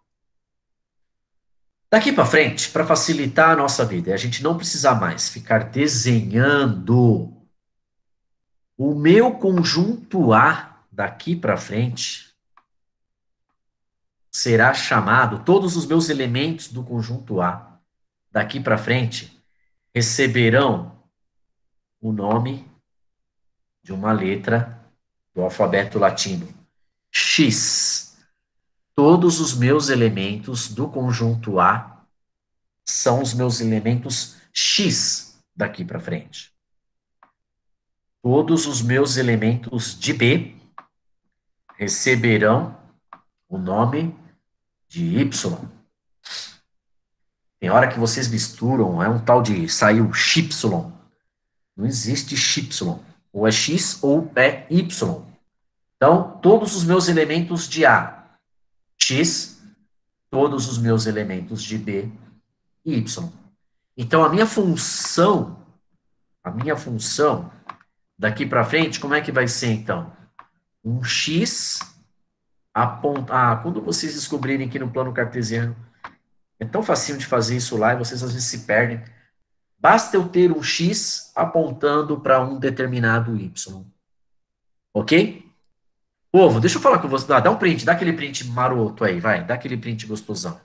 daqui para frente, para facilitar a nossa vida, e a gente não precisar mais ficar desenhando o meu conjunto A daqui para frente será chamado, todos os meus elementos do conjunto A daqui para frente receberão o nome de uma letra do alfabeto latino. X. Todos os meus elementos do conjunto A são os meus elementos X daqui para frente. Todos os meus elementos de B receberão o nome de Y. Tem hora que vocês misturam, é um tal de saiu XY. Não existe XY. Ou é X ou é Y. Então, todos os meus elementos de A, X, todos os meus elementos de B, Y. Então, a minha função daqui para frente, como é que vai ser então? Um X aponta. Quando vocês descobrirem que no plano cartesiano é tão facinho de fazer isso lá e vocês às vezes se perdem. Basta eu ter um X apontando para um determinado Y. Ok? Povo, deixa eu falar com você. Dá um print, dá aquele print maroto aí, vai. Dá aquele print gostosão.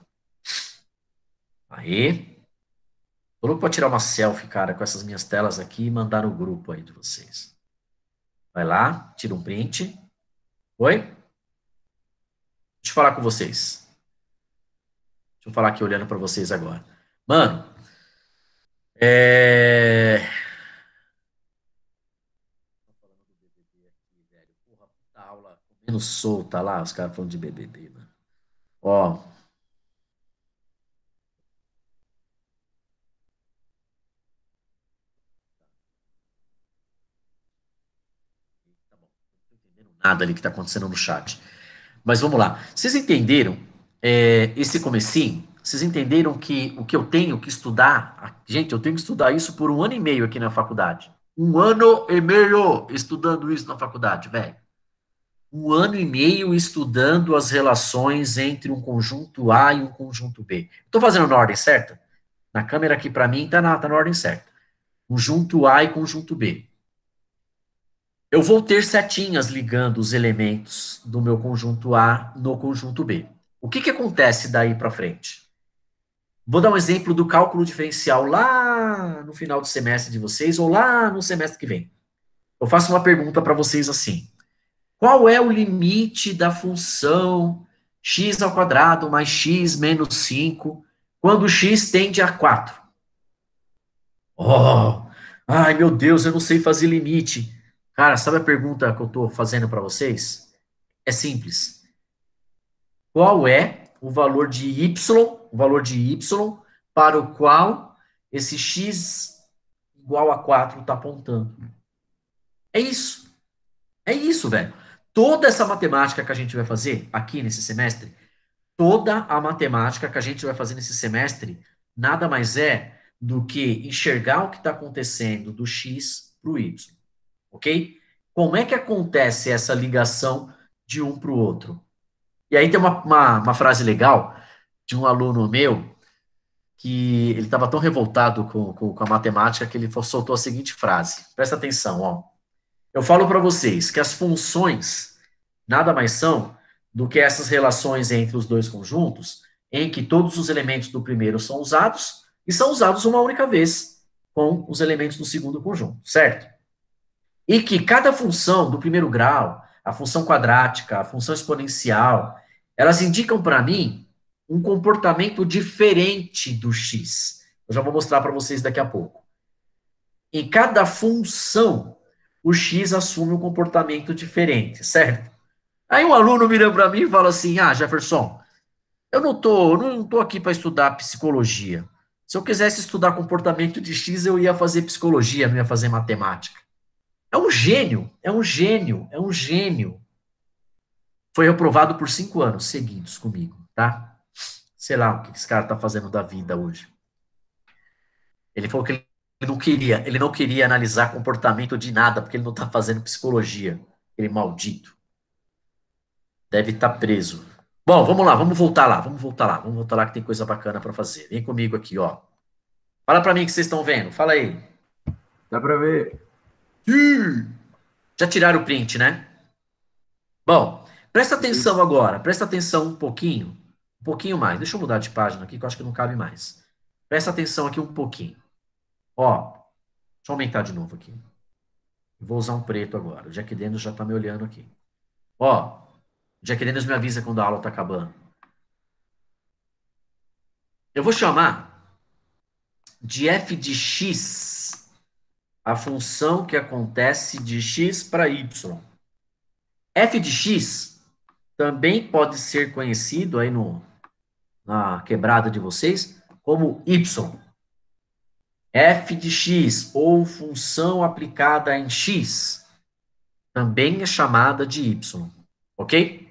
Aí. Tô louco pra tirar uma selfie, cara, com essas minhas telas aqui e mandar no grupo aí de vocês. Vai lá, tira um print. Oi? Deixa eu falar com vocês. Deixa eu falar aqui olhando para vocês agora. Mano, é... Porra, puta aula comendo solta lá, os caras falando de BBB, mano. Ó, tá bom, não tô entendendo nada ali que tá acontecendo no chat. Mas vamos lá. Vocês entenderam esse comecinho? Vocês entenderam que o que eu tenho que estudar? Gente, eu tenho que estudar isso por 1 ano e meio aqui na faculdade. 1 ano e meio estudando isso na faculdade, velho. 1 ano e meio estudando as relações entre um conjunto A e um conjunto B. Estou fazendo na ordem certa? Na câmera aqui para mim tá na ordem certa. Conjunto A e conjunto B. Eu vou ter setinhas ligando os elementos do meu conjunto A no conjunto B. O que, que acontece daí para frente? Vou dar um exemplo do cálculo diferencial lá no final do semestre de vocês ou lá no semestre que vem. Eu faço uma pergunta para vocês assim: qual é o limite da função x ao quadrado mais x menos 5 quando x tende a 4? Oh, ai meu Deus, eu não sei fazer limite. Cara, sabe a pergunta que eu estou fazendo para vocês? É simples. Qual é o valor de y para o qual esse x igual a 4 está apontando? É isso. É isso, velho. Toda essa matemática que a gente vai fazer aqui nesse semestre, toda a matemática que a gente vai fazer nesse semestre, nada mais é do que enxergar o que está acontecendo do x para o y. Ok? Como é que acontece essa ligação de um para o outro. E aí tem uma frase legal de um aluno meu, que ele estava tão revoltado com a matemática que ele soltou a seguinte frase. Presta atenção, ó. Eu falo para vocês que as funções nada mais são do que essas relações entre os dois conjuntos, em que todos os elementos do primeiro são usados e são usados uma única vez com os elementos do segundo conjunto, certo? E que cada função do primeiro grau, a função quadrática, a função exponencial, elas indicam para mim um comportamento diferente do x. Eu já vou mostrar para vocês daqui a pouco. Em cada função, o x assume um comportamento diferente, certo? Aí um aluno vira para mim e fala assim: Ah, Jefferson, eu não tô aqui para estudar psicologia. Se eu quisesse estudar comportamento de x, eu ia fazer psicologia, não ia fazer matemática. É um gênio, é um gênio, é um gênio. Foi reprovado por 5 anos seguidos comigo, tá? Sei lá o que esse cara tá fazendo da vida hoje. Ele falou que ele não queria analisar comportamento de nada, porque ele não tá fazendo psicologia. Aquele maldito. Deve estar preso. Bom, vamos lá, vamos voltar lá que tem coisa bacana para fazer. Vem comigo aqui, ó. Fala para mim o que vocês estão vendo, fala aí. Dá pra ver. Já tiraram o print, né? Bom, presta atenção agora, presta atenção um pouquinho mais. Deixa eu mudar de página aqui, que eu acho que não cabe mais. Presta atenção aqui um pouquinho. Ó, deixa eu aumentar de novo aqui. Vou usar um preto agora. O Jack Daniels já tá me olhando aqui. Ó, o Jack Daniels me avisa quando a aula tá acabando. Eu vou chamar de f de x a função que acontece de x para y. F de x também pode ser conhecido aí na quebrada de vocês como y. F de x ou função aplicada em x também é chamada de y, ok?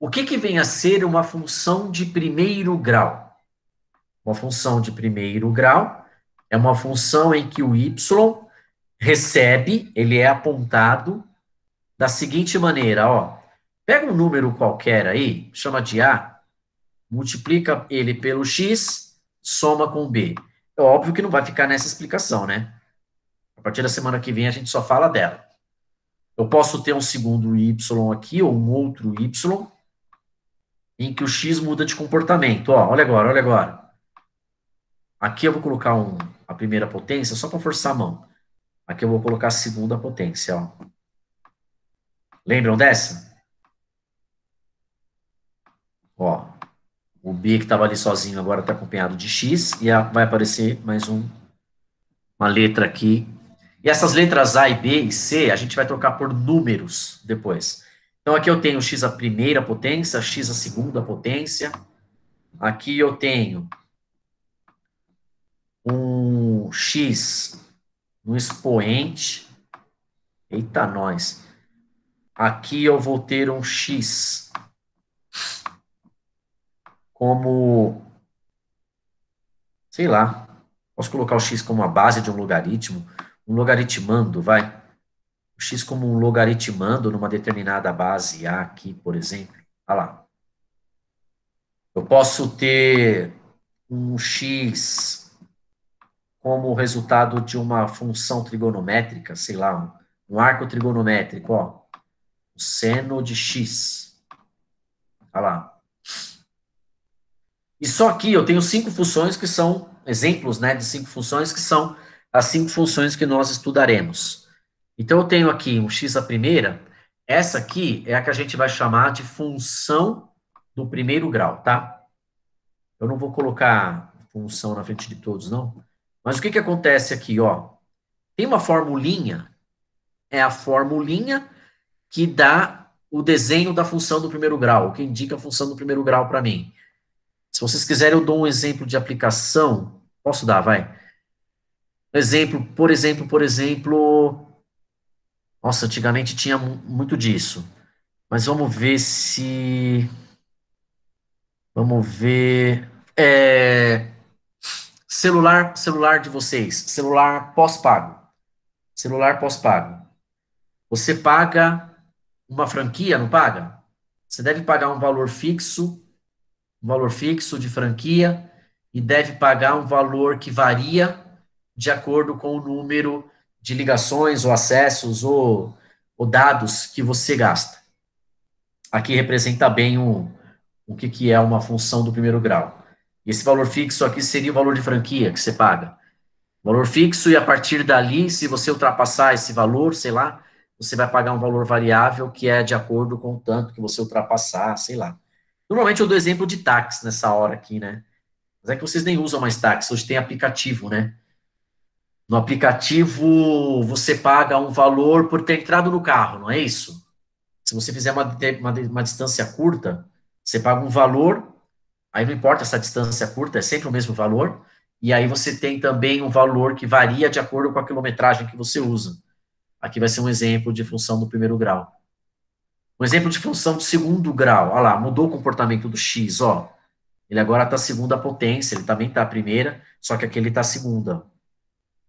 O que vem a ser uma função de primeiro grau? Uma função de primeiro grau é uma função em que o y recebe, ele é apontado da seguinte maneira, ó. Pega um número qualquer aí, chama de A, multiplica ele pelo x, soma com b. É óbvio que não vai ficar nessa explicação, né? A partir da semana que vem a gente só fala dela. Eu posso ter um segundo y aqui, ou um outro y, em que o x muda de comportamento. Ó, olha agora, olha agora. Aqui eu vou colocar a primeira potência, só para forçar a mão. Aqui eu vou colocar a segunda potência, ó. Lembram dessa? Ó, o B que estava ali sozinho agora está acompanhado de X e vai aparecer mais uma letra aqui. E essas letras A e B e C a gente vai trocar por números depois. Então aqui eu tenho X a primeira potência, X a segunda potência. Aqui eu tenho um X no expoente. Eita, nós. Aqui eu vou ter um X como, sei lá, posso colocar o x como a base de um logaritmando, vai. O x como um logaritmando numa determinada base A aqui, por exemplo. Olha lá. Eu posso ter um x como resultado de uma função trigonométrica, sei lá, um arco trigonométrico, ó. O seno de x. Olha lá. E só aqui eu tenho 5 funções que são exemplos, né, de 5 funções que são as 5 funções que nós estudaremos. Então eu tenho aqui um x a primeira, essa aqui é a que a gente vai chamar de função do primeiro grau, tá? Eu não vou colocar função na frente de todos, não. Mas o que acontece aqui, ó? Tem uma formulinha, é a formulinha que dá o desenho da função do primeiro grau, que indica a função do primeiro grau para mim. Se vocês quiserem, eu dou um exemplo de aplicação. Posso dar, vai. Exemplo, por exemplo. Nossa, antigamente tinha muito disso. Mas vamos ver se. Vamos ver. Celular de vocês. Celular pós-pago. Celular pós-pago. Você paga uma franquia, não paga? Você deve pagar um valor fixo de franquia, e deve pagar um valor que varia de acordo com o número de ligações ou acessos ou dados que você gasta. Aqui representa bem o que é uma função do primeiro grau. E esse valor fixo aqui seria o valor de franquia que você paga. Valor fixo, e a partir dali, se você ultrapassar esse valor, sei lá, você vai pagar um valor variável que é de acordo com o tanto que você ultrapassar, sei lá. Normalmente eu dou exemplo de táxi nessa hora aqui, né? Mas é que vocês nem usam mais táxi, hoje tem aplicativo, né? No aplicativo, você paga um valor por ter entrado no carro, não é isso? Se você fizer uma distância curta, você paga um valor, aí não importa essa distância curta, é sempre o mesmo valor, e aí você tem também um valor que varia de acordo com a quilometragem que você usa. Aqui vai ser um exemplo de função do primeiro grau. Um exemplo de função do segundo grau, olha lá, mudou o comportamento do x, ó. Ele agora está segunda potência, ele também está a primeira, só que aqui ele está a segunda.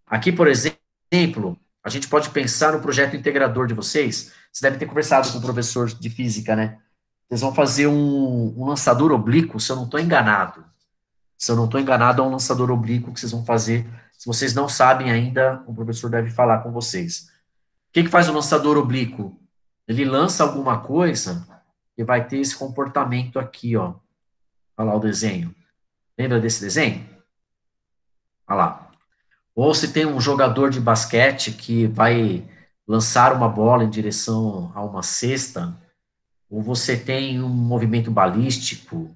Aqui, por exemplo, a gente pode pensar no projeto integrador de vocês. Vocês devem ter conversado com o professor de física, né? Vocês vão fazer um lançador oblíquo, se eu não estou enganado. Se eu não estou enganado, é um lançador oblíquo que vocês vão fazer. Se vocês não sabem ainda, o professor deve falar com vocês. O que faz o lançador oblíquo? Ele lança alguma coisa e vai ter esse comportamento aqui, ó. Olha lá o desenho. Lembra desse desenho? Olha lá. Ou se tem um jogador de basquete que vai lançar uma bola em direção a uma cesta, ou você tem um movimento balístico,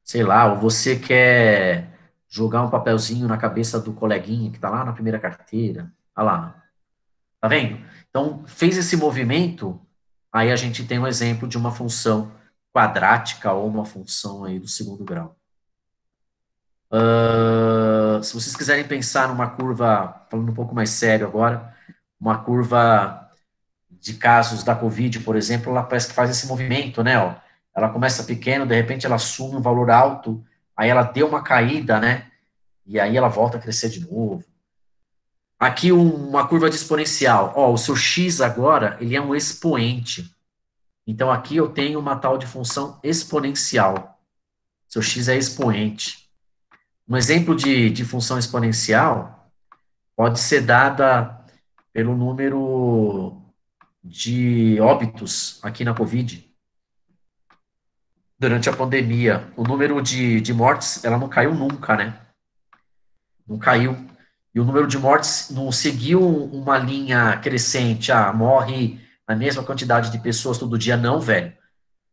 sei lá, ou você quer jogar um papelzinho na cabeça do coleguinha que está lá na primeira carteira. Olha lá. Tá vendo? Então, fez esse movimento, aí a gente tem um exemplo de uma função quadrática ou uma função aí do segundo grau. Se vocês quiserem pensar numa curva, falando um pouco mais sério agora, uma curva de casos da Covid, por exemplo, ela parece que faz esse movimento, né? Ó. Ela começa pequeno, de repente ela assume um valor alto, aí ela deu uma caída, né? E aí ela volta a crescer de novo. Aqui uma curva de exponencial. Ó, o seu x agora, ele é um expoente. Então aqui eu tenho uma tal de função exponencial. Seu x é expoente. Um exemplo de função exponencial pode ser dada pelo número de óbitos aqui na Covid. Durante a pandemia, o número de mortes, ela não caiu nunca, né? Não caiu. E o número de mortes não seguiu uma linha crescente. Ah, morre a mesma quantidade de pessoas todo dia. Não, velho.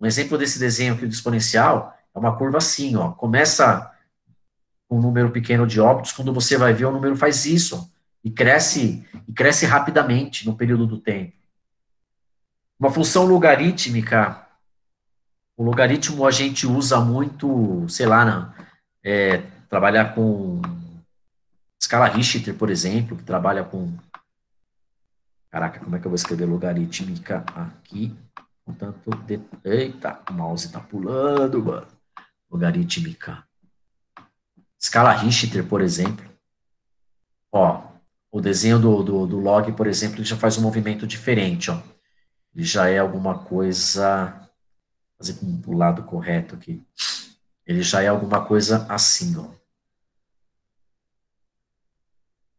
Um exemplo desse desenho aqui do exponencial é uma curva assim, ó. Começa com um número pequeno de óbitos, quando você vai ver, o número faz isso, ó, e cresce rapidamente no período do tempo. Uma função logarítmica, o logaritmo a gente usa muito, sei lá, trabalhar com escala Richter, por exemplo, que trabalha com... Caraca, como é que eu vou escrever logarítmica aqui? Portanto, eita, o mouse tá pulando, mano. Logarítmica. Escala Richter, por exemplo. Ó, o desenho do log, por exemplo, ele já faz um movimento diferente, ó. Ele já é alguma coisa... Fazer o lado correto aqui. Ele já é alguma coisa assim, ó.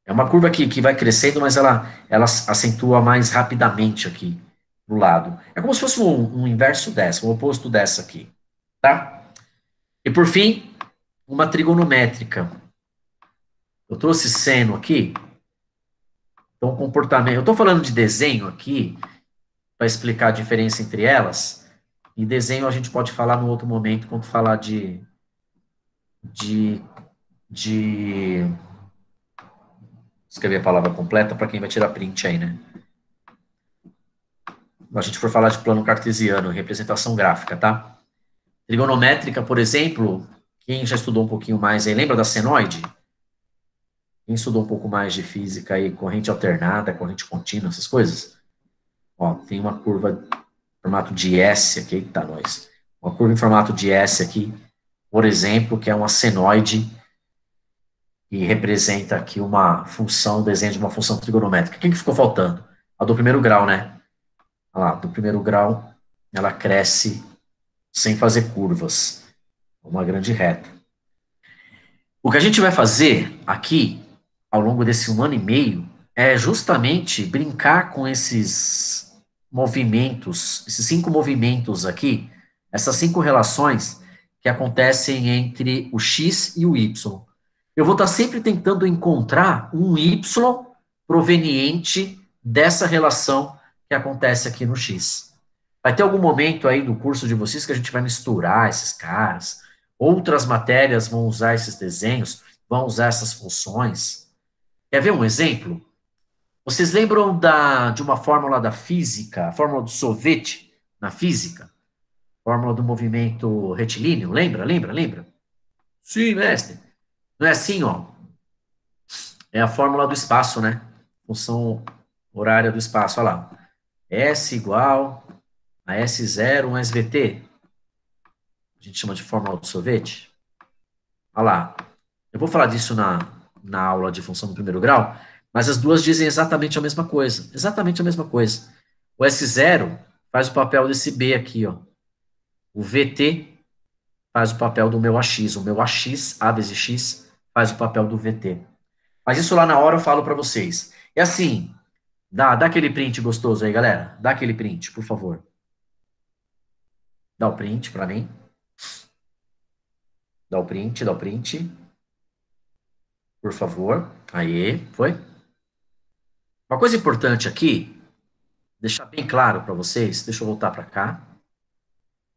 É uma curva que vai crescendo, mas ela acentua mais rapidamente aqui do lado. É como se fosse um inverso dessa, um oposto dessa aqui, tá? E por fim, uma trigonométrica. Eu trouxe seno aqui. Então, comportamento. Eu estou falando de desenho aqui para explicar a diferença entre elas. E desenho a gente pode falar no outro momento, quando falar de escrever a palavra completa para quem vai tirar print aí, né? A gente for falar de plano cartesiano, representação gráfica, tá? Trigonométrica, por exemplo, quem já estudou um pouquinho mais aí, lembra da senoide? Quem estudou um pouco mais de física aí, corrente alternada, corrente contínua, essas coisas? Ó, tem uma curva em formato de S aqui, tá nós. Uma curva em formato de S aqui, por exemplo, que é uma senoide e representa aqui uma função, desenho de uma função trigonométrica. Quem que ficou faltando? A do primeiro grau, né? Olha lá, do primeiro grau, ela cresce sem fazer curvas. Uma grande reta. O que a gente vai fazer aqui, ao longo desse 1 ano e meio, é justamente brincar com esses movimentos, esses 5 movimentos aqui, essas 5 relações que acontecem entre o X e o Y. Eu vou estar sempre tentando encontrar um Y proveniente dessa relação que acontece aqui no X. Vai ter algum momento aí do curso de vocês que a gente vai misturar esses caras. Outras matérias vão usar esses desenhos, vão usar essas funções. Quer ver um exemplo? Vocês lembram de uma fórmula da física, a fórmula do sorvete na física? Fórmula do movimento retilíneo, lembra? Sim, mestre. Não é assim, ó. É a fórmula do espaço, né? Função horária do espaço, olha lá. S igual a S0 mais VT. A gente chama de fórmula do sorvete. Olha lá. Eu vou falar disso na aula de função do primeiro grau, mas as duas dizem exatamente a mesma coisa. Exatamente a mesma coisa. O S0 faz o papel desse B aqui, ó. O VT faz o papel do meu AX. O meu AX, A vezes X, faz o papel do VT. Mas isso lá na hora eu falo para vocês. E assim, dá aquele print gostoso aí, galera. Dá aquele print, por favor. Dá o print para mim. Dá o print. Por favor. Aí, foi. Uma coisa importante aqui, deixar bem claro para vocês, deixa eu voltar para cá,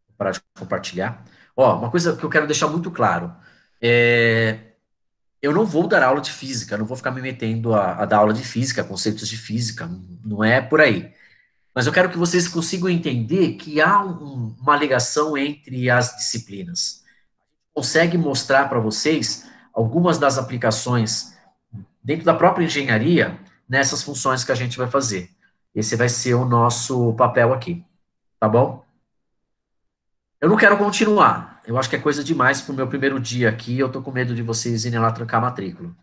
vou parar de compartilhar. Ó, uma coisa que eu quero deixar muito claro, eu não vou dar aula de física, não vou ficar me metendo a dar aula de física, conceitos de física, não é por aí. Mas eu quero que vocês consigam entender que há uma ligação entre as disciplinas. Consegue mostrar para vocês algumas das aplicações dentro da própria engenharia nessas funções que a gente vai fazer. Esse vai ser o nosso papel aqui, tá bom? Eu não quero continuar. Eu acho que é coisa demais pro meu primeiro dia aqui. Eu tô com medo de vocês irem lá trancar a matrícula.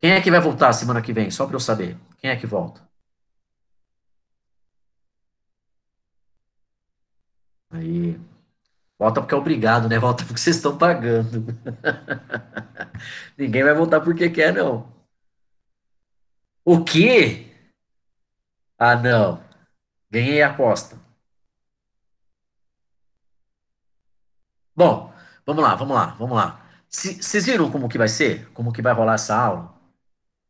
Quem é que vai voltar semana que vem? Só para eu saber. Quem é que volta? Aí. Volta porque é obrigado, né? Volta porque vocês estão pagando. Ninguém vai voltar porque quer, não. O quê? Ah, não. Ganhei a aposta. Bom, vamos lá. Vocês viram como que vai ser? Como que vai rolar essa aula?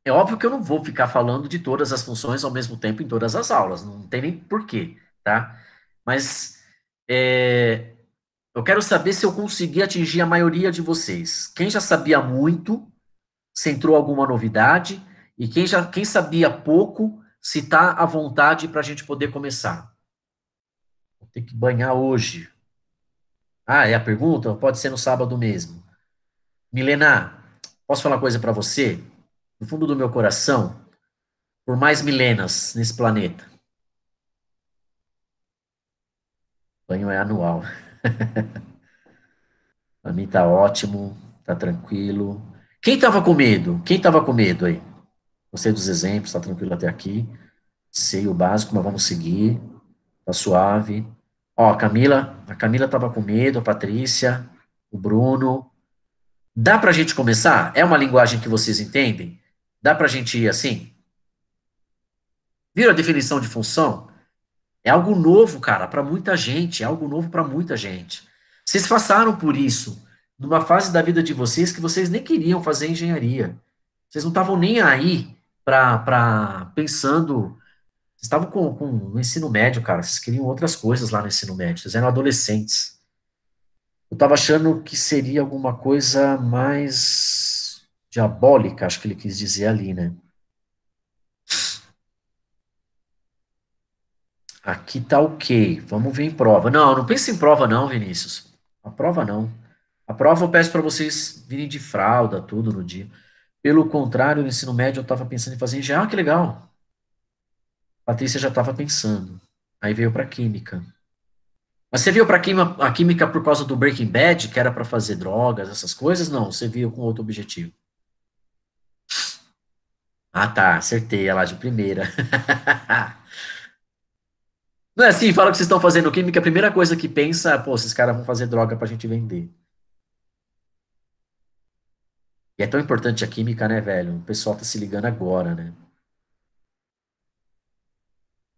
É óbvio que eu não vou ficar falando de todas as funções ao mesmo tempo em todas as aulas, não tem nem porquê, tá? Mas é, eu quero saber se eu consegui atingir a maioria de vocês. Quem já sabia muito, se entrou alguma novidade, e quem sabia pouco, se está à vontade para a gente poder começar. Vou ter que banhar hoje. Ah, é a pergunta? Pode ser no sábado mesmo. Milena, posso falar uma coisa para você? No fundo do meu coração, por mais milenas nesse planeta, banho é anual. Pra mim tá ótimo, tá tranquilo. Quem tava com medo? Quem tava com medo aí? Gostei dos exemplos, tá tranquilo até aqui. Sei o básico, mas vamos seguir. Tá suave. Ó, a Camila tava com medo, a Patrícia, o Bruno. Dá pra gente começar? É uma linguagem que vocês entendem? Dá pra gente ir assim? Viram a definição de função? É algo novo, cara, para muita gente, é algo novo para muita gente. Vocês passaram por isso numa fase da vida de vocês que vocês nem queriam fazer engenharia. Vocês não estavam nem aí para pensando. Vocês estavam com o ensino médio, cara. Vocês queriam outras coisas lá no ensino médio. Vocês eram adolescentes. Eu estava achando que seria alguma coisa mais diabólica, acho que ele quis dizer ali, né? Aqui tá ok. Vamos ver em prova. Não, não pense em prova não, Vinícius. A prova não. A prova eu peço para vocês virem de fralda, tudo no dia. Pelo contrário, no ensino médio eu estava pensando em fazer engenharia. Ah, que legal. A Patrícia já estava pensando. Aí veio para química. Mas você viu para a química por causa do Breaking Bad, que era para fazer drogas, essas coisas? Não, você viu com outro objetivo. Ah, tá, acertei, ela de primeira. Não é assim, fala que vocês estão fazendo química, a primeira coisa que pensa é, pô, esses caras vão fazer droga pra gente vender. E é tão importante a química, né, velho? O pessoal tá se ligando agora, né?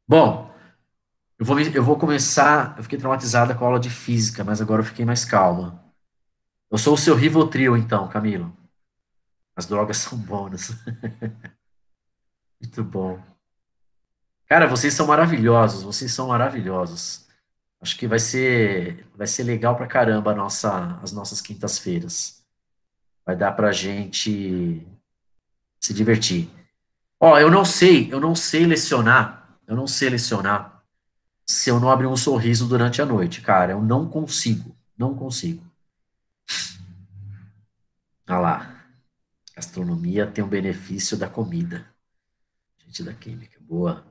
Bom, eu vou começar. Eu fiquei traumatizada com a aula de física, mas agora eu fiquei mais calma. Eu sou o seu Rivotril, então, Camilo. As drogas são bônus. Muito bom. Cara, vocês são maravilhosos, vocês são maravilhosos. Acho que vai ser legal pra caramba as nossas quintas-feiras. Vai dar pra gente se divertir. Ó, eu não sei lecionar, eu não sei lecionar se eu não abrir um sorriso durante a noite, cara. Eu não consigo, não consigo. Ah lá, gastronomia tem o benefício da comida. Gente da química, boa.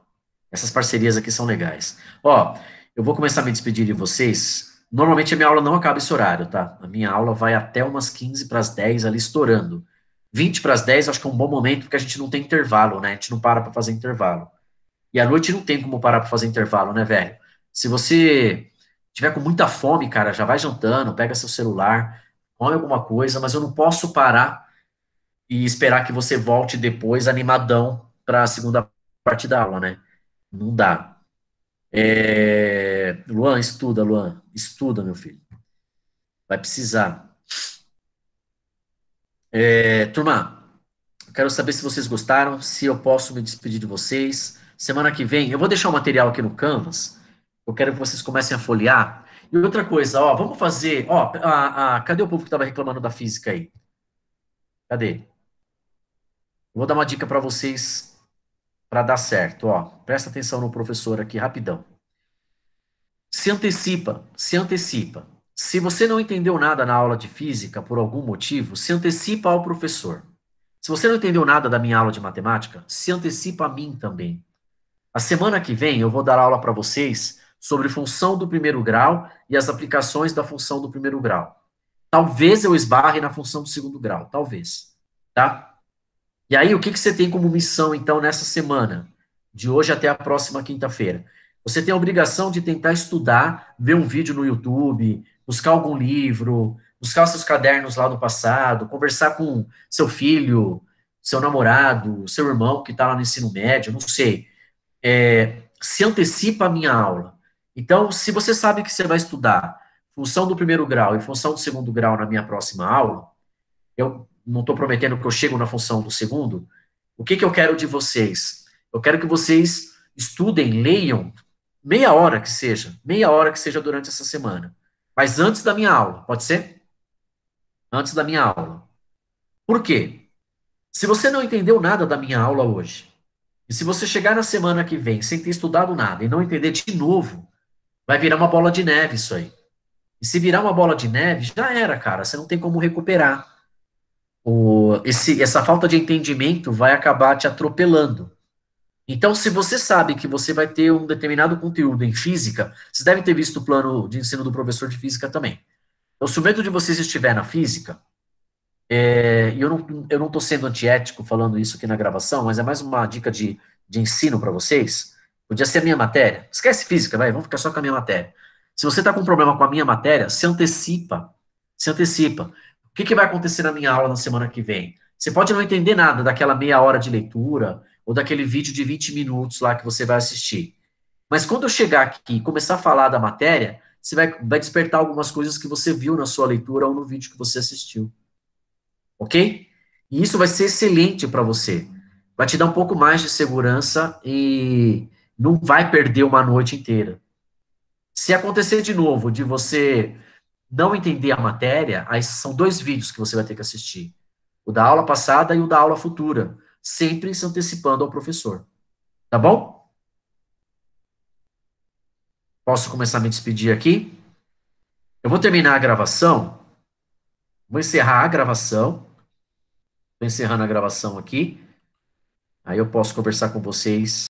Essas parcerias aqui são legais. Ó, eu vou começar a me despedir de vocês. Normalmente a minha aula não acaba esse horário, tá? A minha aula vai até umas 15 para as 10 ali estourando. 20 para as 10 acho que é um bom momento porque a gente não tem intervalo, né? A gente não para fazer intervalo. E à noite não tem como parar para fazer intervalo, né, velho? Se você tiver com muita fome, cara, já vai jantando, pega seu celular, come alguma coisa, mas eu não posso parar e esperar que você volte depois animadão para a segunda parte da aula, né? Não dá. Luan, estuda, Luan. Estuda, meu filho. Vai precisar. Turma, eu quero saber se vocês gostaram, se eu posso me despedir de vocês. Semana que vem, eu vou deixar o material aqui no Canvas. Eu quero que vocês comecem a folhear. E outra coisa, ó, vamos fazer. Ó, cadê o povo que estava reclamando da física aí? Cadê? Eu vou dar uma dica para vocês para dar certo. Ó, presta atenção no professor aqui, rapidão. Se antecipa, se antecipa. Se você não entendeu nada na aula de física por algum motivo, se antecipa ao professor. Se você não entendeu nada da minha aula de matemática, se antecipa a mim também. A semana que vem eu vou dar aula para vocês sobre função do primeiro grau e as aplicações da função do primeiro grau. Talvez eu esbarre na função do segundo grau, talvez, tá? E aí, o que que você tem como missão, então, nessa semana, de hoje até a próxima quinta-feira? Você tem a obrigação de tentar estudar, ver um vídeo no YouTube, buscar algum livro, buscar seus cadernos lá do passado, conversar com seu filho, seu namorado, seu irmão que está lá no ensino médio, não sei. Se antecipa a minha aula. Então, se você sabe que você vai estudar função do primeiro grau e função do segundo grau na minha próxima aula, eu não estou prometendo que eu chego na função do segundo. O que, que eu quero de vocês? Eu quero que vocês estudem, leiam, meia hora que seja durante essa semana. Mas antes da minha aula, pode ser? Antes da minha aula. Por quê? Se você não entendeu nada da minha aula hoje, e se você chegar na semana que vem sem ter estudado nada e não entender de novo, vai virar uma bola de neve isso aí. E se virar uma bola de neve, já era, cara. Você não tem como recuperar. Essa falta de entendimento vai acabar te atropelando. Então, se você sabe que você vai ter um determinado conteúdo em física, vocês devem ter visto o plano de ensino do professor de física também. Então, se o medo de vocês estiver na física, e eu não estou sendo antiético falando isso aqui na gravação, mas é mais uma dica de ensino para vocês. Podia ser a minha matéria. Esquece física, vai, vamos ficar só com a minha matéria. Se você está com um problema com a minha matéria, se antecipa. Se antecipa. O que, que vai acontecer na minha aula na semana que vem? Você pode não entender nada daquela meia hora de leitura ou daquele vídeo de 20 minutos lá que você vai assistir. Mas quando eu chegar aqui e começar a falar da matéria, você vai despertar algumas coisas que você viu na sua leitura ou no vídeo que você assistiu. Ok? E isso vai ser excelente para você. Vai te dar um pouco mais de segurança e não vai perder uma noite inteira. Se acontecer de novo, de você não entender a matéria, aí são dois vídeos que você vai ter que assistir. O da aula passada e o da aula futura. Sempre se antecipando ao professor. Tá bom? Posso começar a me despedir aqui? Eu vou terminar a gravação. Vou encerrar a gravação. Estou encerrando a gravação aqui. Aí eu posso conversar com vocês